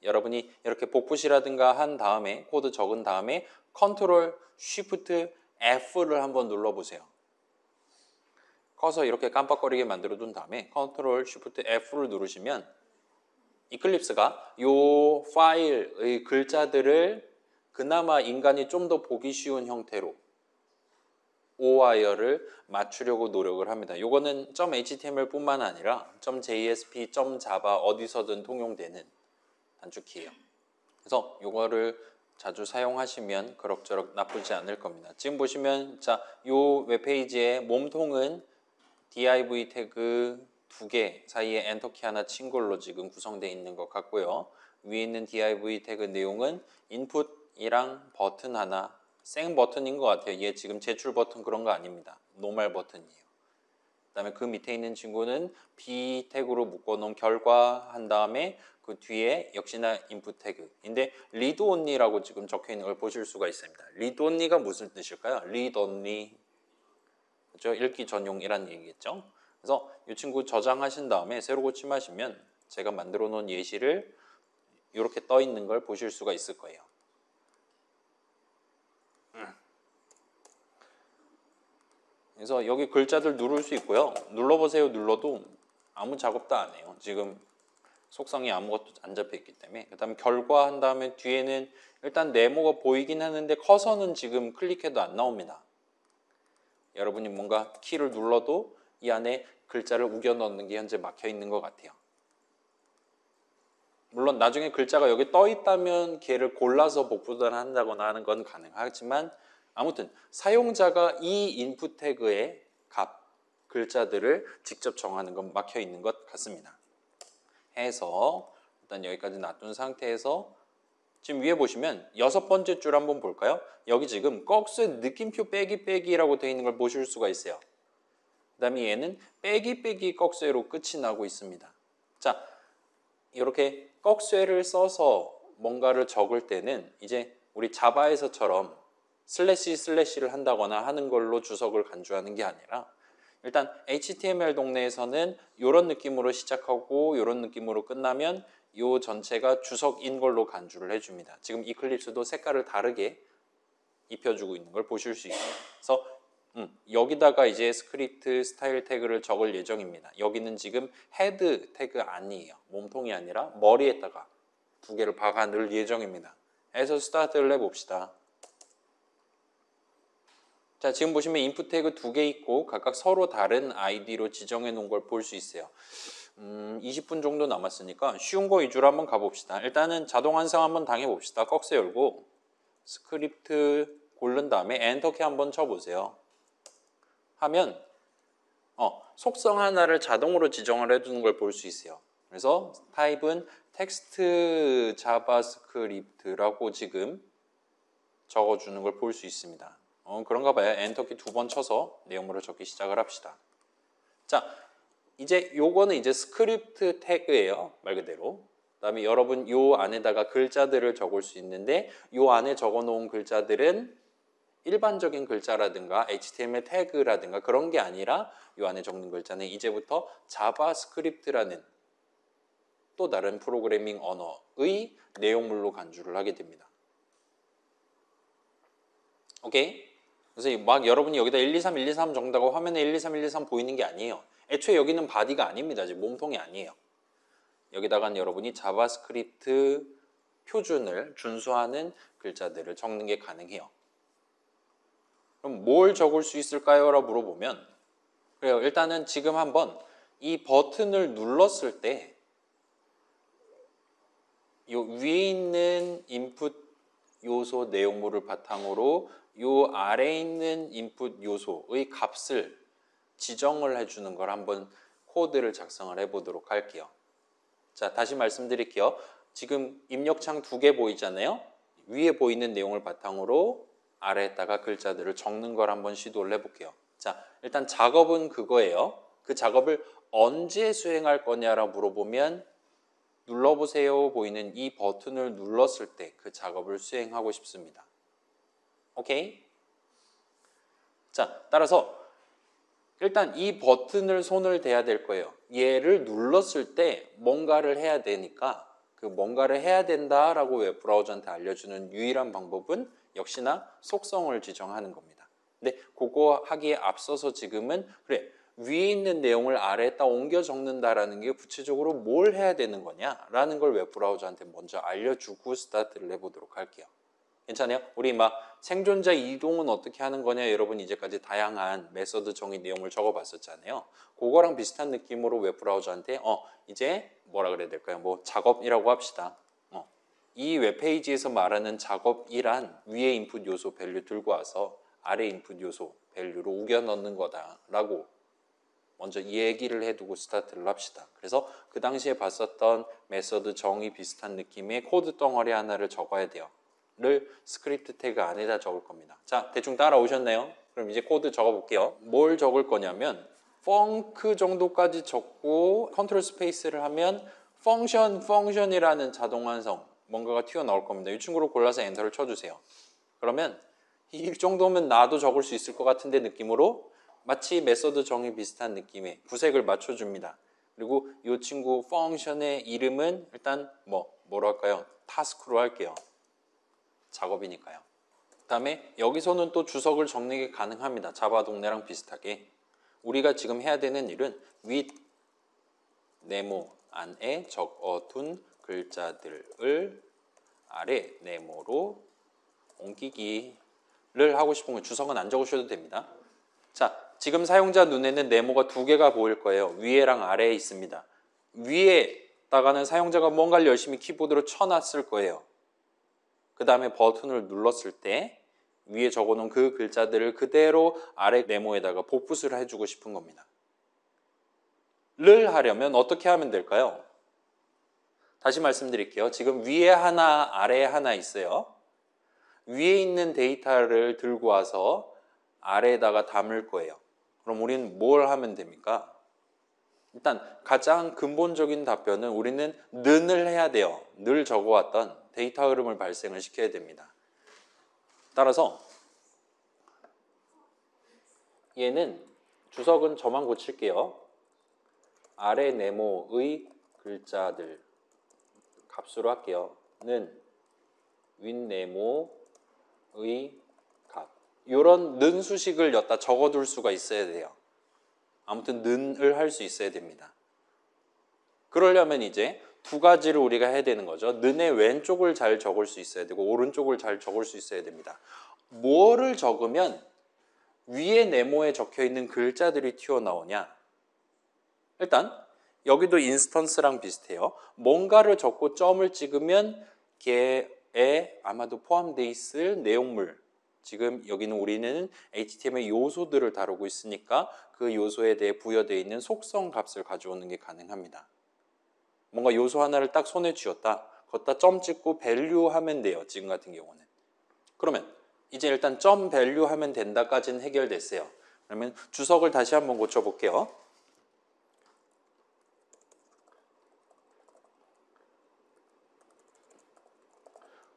A: 여러분이 이렇게 복붙이라든가 한 다음에 코드 적은 다음에 컨트롤 쉬프트 F를 한번 눌러보세요. 커서 이렇게 깜빡거리게 만들어 둔 다음에 컨트롤 쉬프트 F를 누르시면 이클립스가 이 파일의 글자들을 그나마 인간이 좀 더 보기 쉬운 형태로 OIR을 맞추려고 노력을 합니다. 이거는 .html 뿐만 아니라 .jsp, .java 어디서든 통용되는 단축키예요. 그래서 이거를 자주 사용하시면 그럭저럭 나쁘지 않을 겁니다. 지금 보시면 자, 이 웹페이지의 몸통은 div 태그 2개 사이에 엔터키 하나 친 걸로 지금 구성되어 있는 것 같고요. 위에 있는 div 태그 내용은 인풋이랑 버튼 하나 생 버튼인 것 같아요. 얘 지금 제출 버튼 그런 거 아닙니다. 노멀 버튼이에요. 그 다음에 그 밑에 있는 친구는 b 태그로 묶어놓은 결과 한 다음에 그 뒤에 역시나 인풋 태그인데 read only라고 지금 적혀 있는 걸 보실 수가 있습니다. read only가 무슨 뜻일까요? read only 그렇죠? 읽기 전용이란 얘기겠죠. 그래서 이 친구 저장하신 다음에 새로 고침하시면 제가 만들어 놓은 예시를 이렇게 떠 있는 걸 보실 수가 있을 거예요. 그래서 여기 글자들 누를 수 있고요. 눌러보세요 눌러도 아무 작업도 안 해요. 지금 속성이 아무것도 안 잡혀 있기 때문에. 그 다음에 결과 한 다음에 뒤에는 일단 네모가 보이긴 하는데 커서는 지금 클릭해도 안 나옵니다. 여러분이 뭔가 키를 눌러도 이 안에 글자를 우겨 넣는 게 현재 막혀 있는 것 같아요. 물론 나중에 글자가 여기 떠 있다면 걔를 골라서 복붙을 한다거나 하는 건 가능하지만 아무튼 사용자가 이 인풋 태그의 값, 글자들을 직접 정하는 건 막혀 있는 것 같습니다. 해서 일단 여기까지 놔둔 상태에서 지금 위에 보시면 6번째 줄 한번 볼까요? 여기 지금 꺽쇠 느낌표 빼기 빼기라고 되어 있는 걸 보실 수가 있어요. 그 다음에 얘는 빼기 빼기 꺽쇠로 끝이 나고 있습니다. 자, 이렇게 꺽쇠를 써서 뭔가를 적을 때는 이제 우리 자바에서처럼 슬래시 슬래시를 한다거나 하는 걸로 주석을 간주하는 게 아니라 일단 HTML 동네에서는 이런 느낌으로 시작하고 이런 느낌으로 끝나면 이 전체가 주석인 걸로 간주를 해줍니다. 지금 이클립스도 색깔을 다르게 입혀주고 있는 걸 보실 수 있어요. 그래서 여기다가 이제 스크립트 스타일 태그를 적을 예정입니다. 여기는 지금 헤드 태그 아니에요. 몸통이 아니라 머리에다가 2개를 박아 넣을 예정입니다. 해서 스타트를 해봅시다. 자, 지금 보시면 인풋 태그 2개 있고 각각 서로 다른 아이디로 지정해 놓은 걸 볼 수 있어요. 20분 정도 남았으니까 쉬운 거 위주로 한번 가봅시다. 일단은 자동 완성 한번 당해봅시다. 꺽쇠 열고 스크립트 고른 다음에 엔터키 한번 쳐보세요. 하면 속성 하나를 자동으로 지정을 해두는 걸 볼 수 있어요. 그래서 타입은 텍스트 자바스크립트라고 지금 적어주는 걸 볼 수 있습니다. 그런가 봐요. 엔터키 2번 쳐서 내용물을 적기 시작을 합시다. 자, 이제 요거는 이제 스크립트 태그예요. 말 그대로. 그다음에 여러분 요 안에다가 글자들을 적을 수 있는데 요 안에 적어 놓은 글자들은 일반적인 글자라든가 HTML 태그라든가 그런 게 아니라 요 안에 적는 글자는 이제부터 자바스크립트라는 또 다른 프로그래밍 언어의 내용물로 간주를 하게 됩니다. 오케이? 그래서 막 여러분이 여기다 1, 2, 3, 1, 2, 3 적는다고 화면에 1, 2, 3, 1, 2, 3 보이는 게 아니에요. 애초에 여기는 바디가 아닙니다. 지금 몸통이 아니에요. 여기다가는 여러분이 자바스크립트 표준을 준수하는 글자들을 적는 게 가능해요. 그럼 뭘 적을 수 있을까요? 라고 물어보면 그래요. 일단은 지금 한번 이 버튼을 눌렀을 때 요 위에 있는 인풋 요소 내용물을 바탕으로 요 아래에 있는 인풋 요소의 값을 지정을 해주는 걸 한번 코드를 작성을 해보도록 할게요. 자, 다시 말씀드릴게요. 지금 입력창 2개 보이잖아요. 위에 보이는 내용을 바탕으로 아래에다가 글자들을 적는 걸 한번 시도를 해볼게요. 자, 일단 작업은 그거예요. 그 작업을 언제 수행할 거냐라고 물어보면 눌러보세요 보이는 이 버튼을 눌렀을 때 그 작업을 수행하고 싶습니다. 오케이? 자, 따라서 일단 이 버튼을 손을 대야 될 거예요. 얘를 눌렀을 때 뭔가를 해야 되니까 그 뭔가를 해야 된다라고 웹브라우저한테 알려주는 유일한 방법은 역시나 속성을 지정하는 겁니다. 근데 그거 하기에 앞서서 지금은 그래 위에 있는 내용을 아래에다 옮겨 적는다라는 게 구체적으로 뭘 해야 되는 거냐라는 걸 웹브라우저한테 먼저 알려주고 스타트를 해보도록 할게요. 괜찮아요? 우리 막 생존자 이동은 어떻게 하는 거냐 여러분 이제까지 다양한 메서드 정의 내용을 적어봤었잖아요. 그거랑 비슷한 느낌으로 웹브라우저한테 이제 뭐라 그래야 될까요? 뭐 작업이라고 합시다. 이 웹페이지에서 말하는 작업이란 위에 인풋 요소 밸류 들고 와서 아래 인풋 요소 밸류로 우겨 넣는 거다라고 먼저 이 얘기를 해두고 스타트를 합시다. 그래서 그 당시에 봤었던 메서드 정의 비슷한 느낌의 코드 덩어리 하나를 적어야 돼요. 를 스크립트 태그 안에다 적을 겁니다. 자, 대충 따라오셨나요? 그럼 이제 코드 적어볼게요. 뭘 적을 거냐면 펑크 정도까지 적고 컨트롤 스페이스를 하면 펑션이라는 자동 완성 뭔가가 튀어나올 겁니다. 이 친구를 골라서 엔터를 쳐주세요. 그러면 이 정도면 나도 적을 수 있을 것 같은데 느낌으로 마치 메서드 정의 비슷한 느낌의 구색을 맞춰줍니다. 그리고 이 친구 펑션의 이름은 일단 뭐로 할까요? 타스크로 할게요. 작업이니까요. 그 다음에 여기서는 또 주석을 적는 게 가능합니다. 자바 동네랑 비슷하게. 우리가 지금 해야 되는 일은 윗 네모 안에 적어둔 글자들을 아래 네모로 옮기기를 하고 싶은 건 주석은 안 적으셔도 됩니다. 자, 지금 사용자 눈에는 네모가 두 개가 보일 거예요. 위에랑 아래에 있습니다. 위에다가는 사용자가 뭔가를 열심히 키보드로 쳐놨을 거예요. 그 다음에 버튼을 눌렀을 때 위에 적어놓은 그 글자들을 그대로 아래 네모에다가 복붙을 해주고 싶은 겁니다. 를 하려면 어떻게 하면 될까요? 다시 말씀드릴게요. 지금 위에 하나, 아래에 하나 있어요. 위에 있는 데이터를 들고 와서 아래에다가 담을 거예요. 그럼 우리는 뭘 하면 됩니까? 일단 가장 근본적인 답변은 우리는 는을 해야 돼요. 늘 적어왔던 데이터 흐름을 발생을 시켜야 됩니다. 따라서 얘는 주석은 저만 고칠게요. 아래 네모의 글자들 값으로 할게요. 는 윗네모의 값. 이런 는 수식을 여기다 적어둘 수가 있어야 돼요. 아무튼 는을 할 수 있어야 됩니다. 그러려면 이제 두 가지를 우리가 해야 되는 거죠. 는의 왼쪽을 잘 적을 수 있어야 되고 오른쪽을 잘 적을 수 있어야 됩니다. 뭐를 적으면 위에 네모에 적혀있는 글자들이 튀어나오냐? 일단 여기도 인스턴스랑 비슷해요. 뭔가를 적고 점을 찍으면 걔에 아마도 포함되어 있을 내용물, 지금 여기는 우리는 HTML 요소들을 다루고 있으니까 그 요소에 대해 부여되어 있는 속성 값을 가져오는 게 가능합니다. 뭔가 요소 하나를 딱 손에 쥐었다. 거기다 점 찍고 밸류 하면 돼요. 지금 같은 경우는. 그러면 이제 일단 점 밸류 하면 된다까지는 해결됐어요. 그러면 주석을 다시 한번 고쳐볼게요.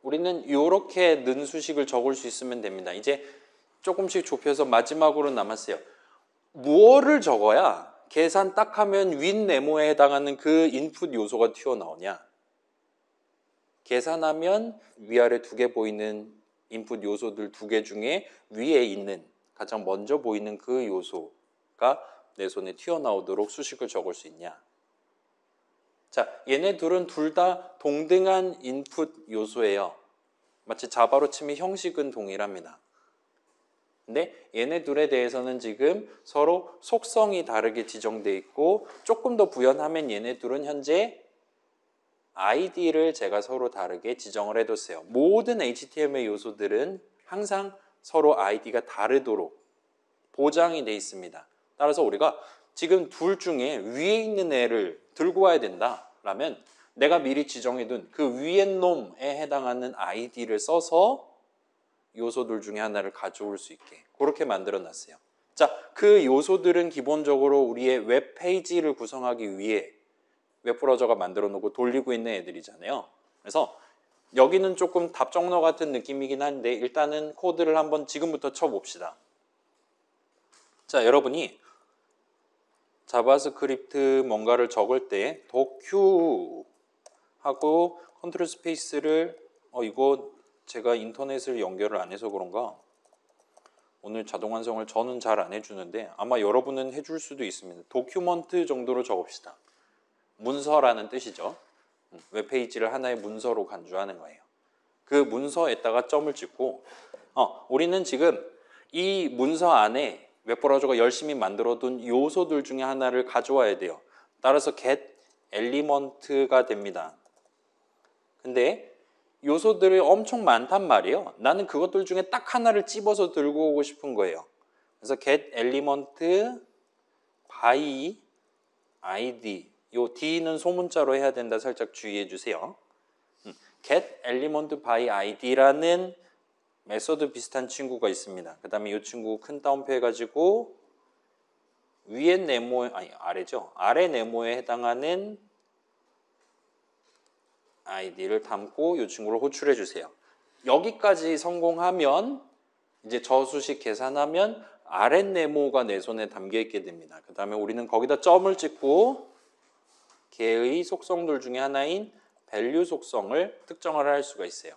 A: 우리는 이렇게 는 수식을 적을 수 있으면 됩니다. 이제 조금씩 좁혀서 마지막으로 남았어요. 무엇을 적어야 계산 딱 하면 윗네모에 해당하는 그 인풋 요소가 튀어나오냐? 계산하면 위아래 두 개 보이는 인풋 요소들 두 개 중에 위에 있는 가장 먼저 보이는 그 요소가 내 손에 튀어나오도록 수식을 적을 수 있냐? 자, 얘네 둘은 둘 다 동등한 인풋 요소예요. 마치 자바로 치면 형식은 동일합니다. 근데 얘네 둘에 대해서는 지금 서로 속성이 다르게 지정되어 있고 조금 더 부연하면 얘네 둘은 현재 ID를 제가 서로 다르게 지정을 해뒀어요. 모든 HTML 요소들은 항상 서로 ID가 다르도록 보장이 되어 있습니다. 따라서 우리가 지금 둘 중에 위에 있는 애를 들고 와야 된다라면 내가 미리 지정해둔 그 위에 놈에 해당하는 ID를 써서 요소들 중에 하나를 가져올 수 있게 그렇게 만들어 놨어요. 자, 그 요소들은 기본적으로 우리의 웹페이지를 구성하기 위해 웹브라우저가 만들어 놓고 돌리고 있는 애들이잖아요. 그래서 여기는 조금 답정너 같은 느낌이긴 한데 일단은 코드를 한번 지금부터 쳐봅시다. 자, 여러분이 자바스크립트 뭔가를 적을 때 도큐 하고 컨트롤 스페이스를 이거 제가 인터넷을 연결을 안 해서 그런가 오늘 자동 완성을 저는 잘 안 해주는데 아마 여러분은 해줄 수도 있습니다. 도큐먼트 정도로 적읍시다. 문서라는 뜻이죠. 웹페이지를 하나의 문서로 간주하는 거예요. 그 문서에다가 점을 찍고 우리는 지금 이 문서 안에 웹브라우저가 열심히 만들어둔 요소들 중에 하나를 가져와야 돼요. 따라서 get element가 됩니다. 근데 요소들이 엄청 많단 말이에요. 나는 그것들 중에 딱 하나를 찝어서 들고 오고 싶은 거예요. 그래서 get element by id 요 D는 소문자로 해야 된다 살짝 주의해 주세요. get element by id라는 메소드 비슷한 친구가 있습니다. 그 다음에 이 친구 큰 따옴표 해가지고 위에 네모 아래죠. 아래 네모에 해당하는 id를 담고 이 친구를 호출해 주세요. 여기까지 성공하면 이제 저 수식 계산하면 아래 네모가 내 손에 담겨 있게 됩니다. 그 다음에 우리는 거기다 점을 찍고 걔의 속성들 중에 하나인 밸류 속성을 특정을 할 수가 있어요.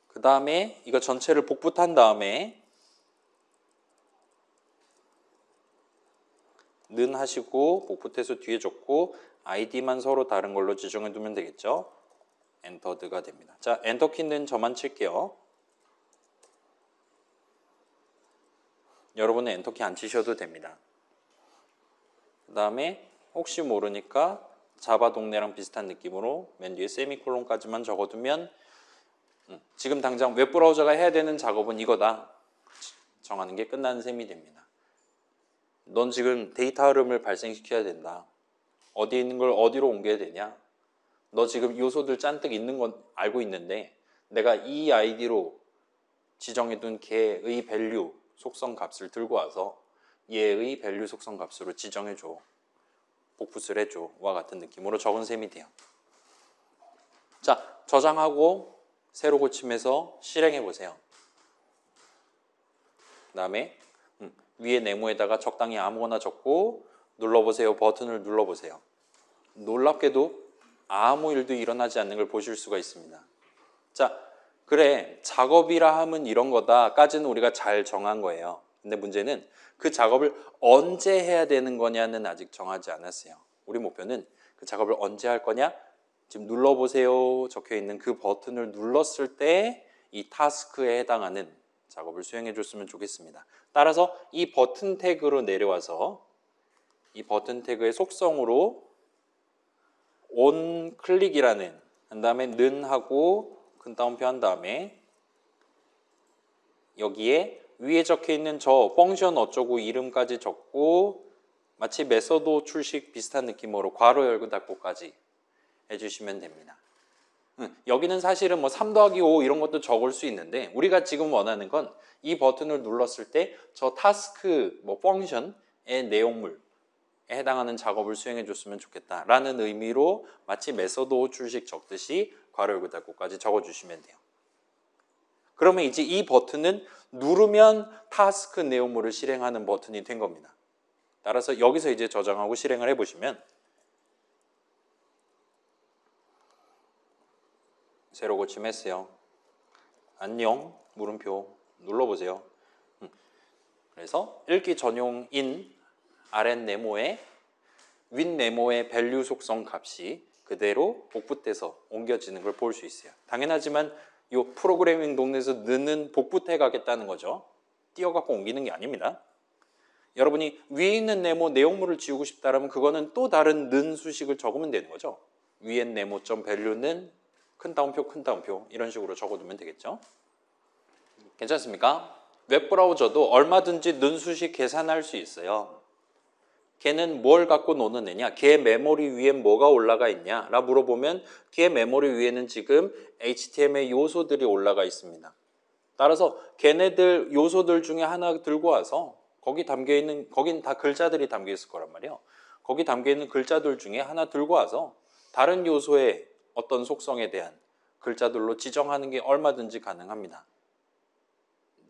A: 그 다음에 이거 전체를 복붙한 다음에 는 하시고 복붙해서 뒤에 적고 아이디만 서로 다른 걸로 지정해 두면 되겠죠. 엔터드가 됩니다. 자, 엔터 키는 저만 칠게요. 여러분은 엔터키 안 치셔도 됩니다. 그 다음에 혹시 모르니까 자바 동네랑 비슷한 느낌으로 맨 뒤에 세미콜론까지만 적어두면 지금 당장 웹브라우저가 해야 되는 작업은 이거다 정하는 게 끝나는 셈이 됩니다. 넌 지금 데이터 흐름을 발생시켜야 된다. 어디 있는 걸 어디로 옮겨야 되냐? 너 지금 요소들 잔뜩 있는 건 알고 있는데 내가 이 아이디로 지정해둔 걔의 밸류 속성 값을 들고 와서 얘의 밸류 속성 값으로 지정해줘. 복붙을 해줘. 와 같은 느낌으로 적은 셈이 돼요. 자, 저장하고 새로 고침해서 실행해 보세요. 그 다음에 위에 네모에다가 적당히 아무거나 적고 눌러보세요. 버튼을 눌러보세요. 놀랍게도 아무 일도 일어나지 않는 걸 보실 수가 있습니다. 자, 그래 작업이라 하면 이런 거다까지는 우리가 잘 정한 거예요. 근데 문제는 그 작업을 언제 해야 되는 거냐는 아직 정하지 않았어요. 우리 목표는 그 작업을 언제 할 거냐? 지금 눌러보세요 적혀있는 그 버튼을 눌렀을 때 이 타스크에 해당하는 작업을 수행해 줬으면 좋겠습니다. 따라서 이 버튼 태그로 내려와서 이 버튼 태그의 속성으로 on 클릭이라는 한 다음에 는 하고 큰 따옴표 한 다음에 여기에 위에 적혀 있는 저 펑션 어쩌고 이름까지 적고 마치 메서드 출식 비슷한 느낌으로 괄호 열고 닫고까지 해주시면 됩니다. 여기는 사실은 뭐 3 더하기 5 이런 것도 적을 수 있는데 우리가 지금 원하는 건 이 버튼을 눌렀을 때 저 타스크 뭐 펑션의 내용물에 해당하는 작업을 수행해 줬으면 좋겠다라는 의미로 마치 메서드 출식 적듯이 괄호 열고 닫고까지 적어주시면 돼요. 그러면 이제 이 버튼은 누르면 타스크 내용물을 실행하는 버튼이 된 겁니다. 따라서 여기서 이제 저장하고 실행을 해보시면 새로 고침했어요. 안녕 물음표 눌러보세요. 그래서 읽기 전용인 아랫 네모에 윗 네모의 밸류 속성 값이 그대로 복붙돼서 옮겨지는 걸 볼 수 있어요. 당연하지만 이 프로그래밍 동네에서 는은 복붙해 가겠다는 거죠. 띄어갖고 옮기는 게 아닙니다. 여러분이 위에 있는 네모 내용물을 지우고 싶다면 그거는 또 다른 는 수식을 적으면 되는 거죠. 위에 네모점 밸류는 큰 따옴표 이런 식으로 적어두면 되겠죠. 괜찮습니까? 웹브라우저도 얼마든지 는 수식 계산할 수 있어요. 걔는 뭘 갖고 노는 애냐? 걔 메모리 위에 뭐가 올라가 있냐? 라 물어보면 걔 메모리 위에는 지금 HTML 요소들이 올라가 있습니다. 따라서 걔네들 요소들 중에 하나 들고 와서 거기 담겨있는, 거긴 다 글자들이 담겨있을 거란 말이에요. 거기 담겨있는 글자들 중에 하나 들고 와서 다른 요소의 어떤 속성에 대한 글자들로 지정하는 게 얼마든지 가능합니다.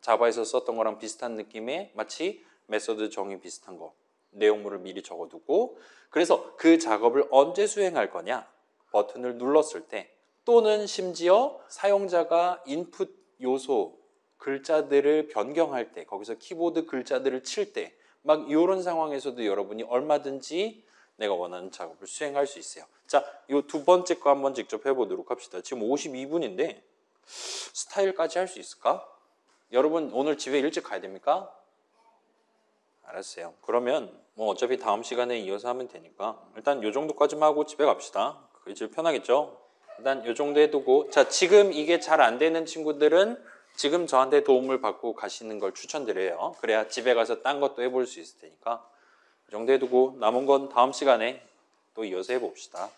A: 자바에서 썼던 거랑 비슷한 느낌의 마치 메서드 정의 비슷한 거 내용물을 미리 적어두고 그래서 그 작업을 언제 수행할 거냐 버튼을 눌렀을 때 또는 심지어 사용자가 인풋 요소 글자들을 변경할 때 거기서 키보드 글자들을 칠 때 막 이런 상황에서도 여러분이 얼마든지 내가 원하는 작업을 수행할 수 있어요. 자, 이 두 번째 거 한번 직접 해보도록 합시다. 지금 52분인데 스타일까지 할 수 있을까? 여러분 오늘 집에 일찍 가야 됩니까? 알았어요. 그러면 뭐 어차피 다음 시간에 이어서 하면 되니까 일단 이 정도까지만 하고 집에 갑시다. 그게 제일 편하겠죠? 일단 이 정도 해두고 자 지금 이게 잘 안 되는 친구들은 지금 저한테 도움을 받고 가시는 걸 추천드려요. 그래야 집에 가서 딴 것도 해볼 수 있을 테니까 이 정도 해두고 남은 건 다음 시간에 또 이어서 해봅시다.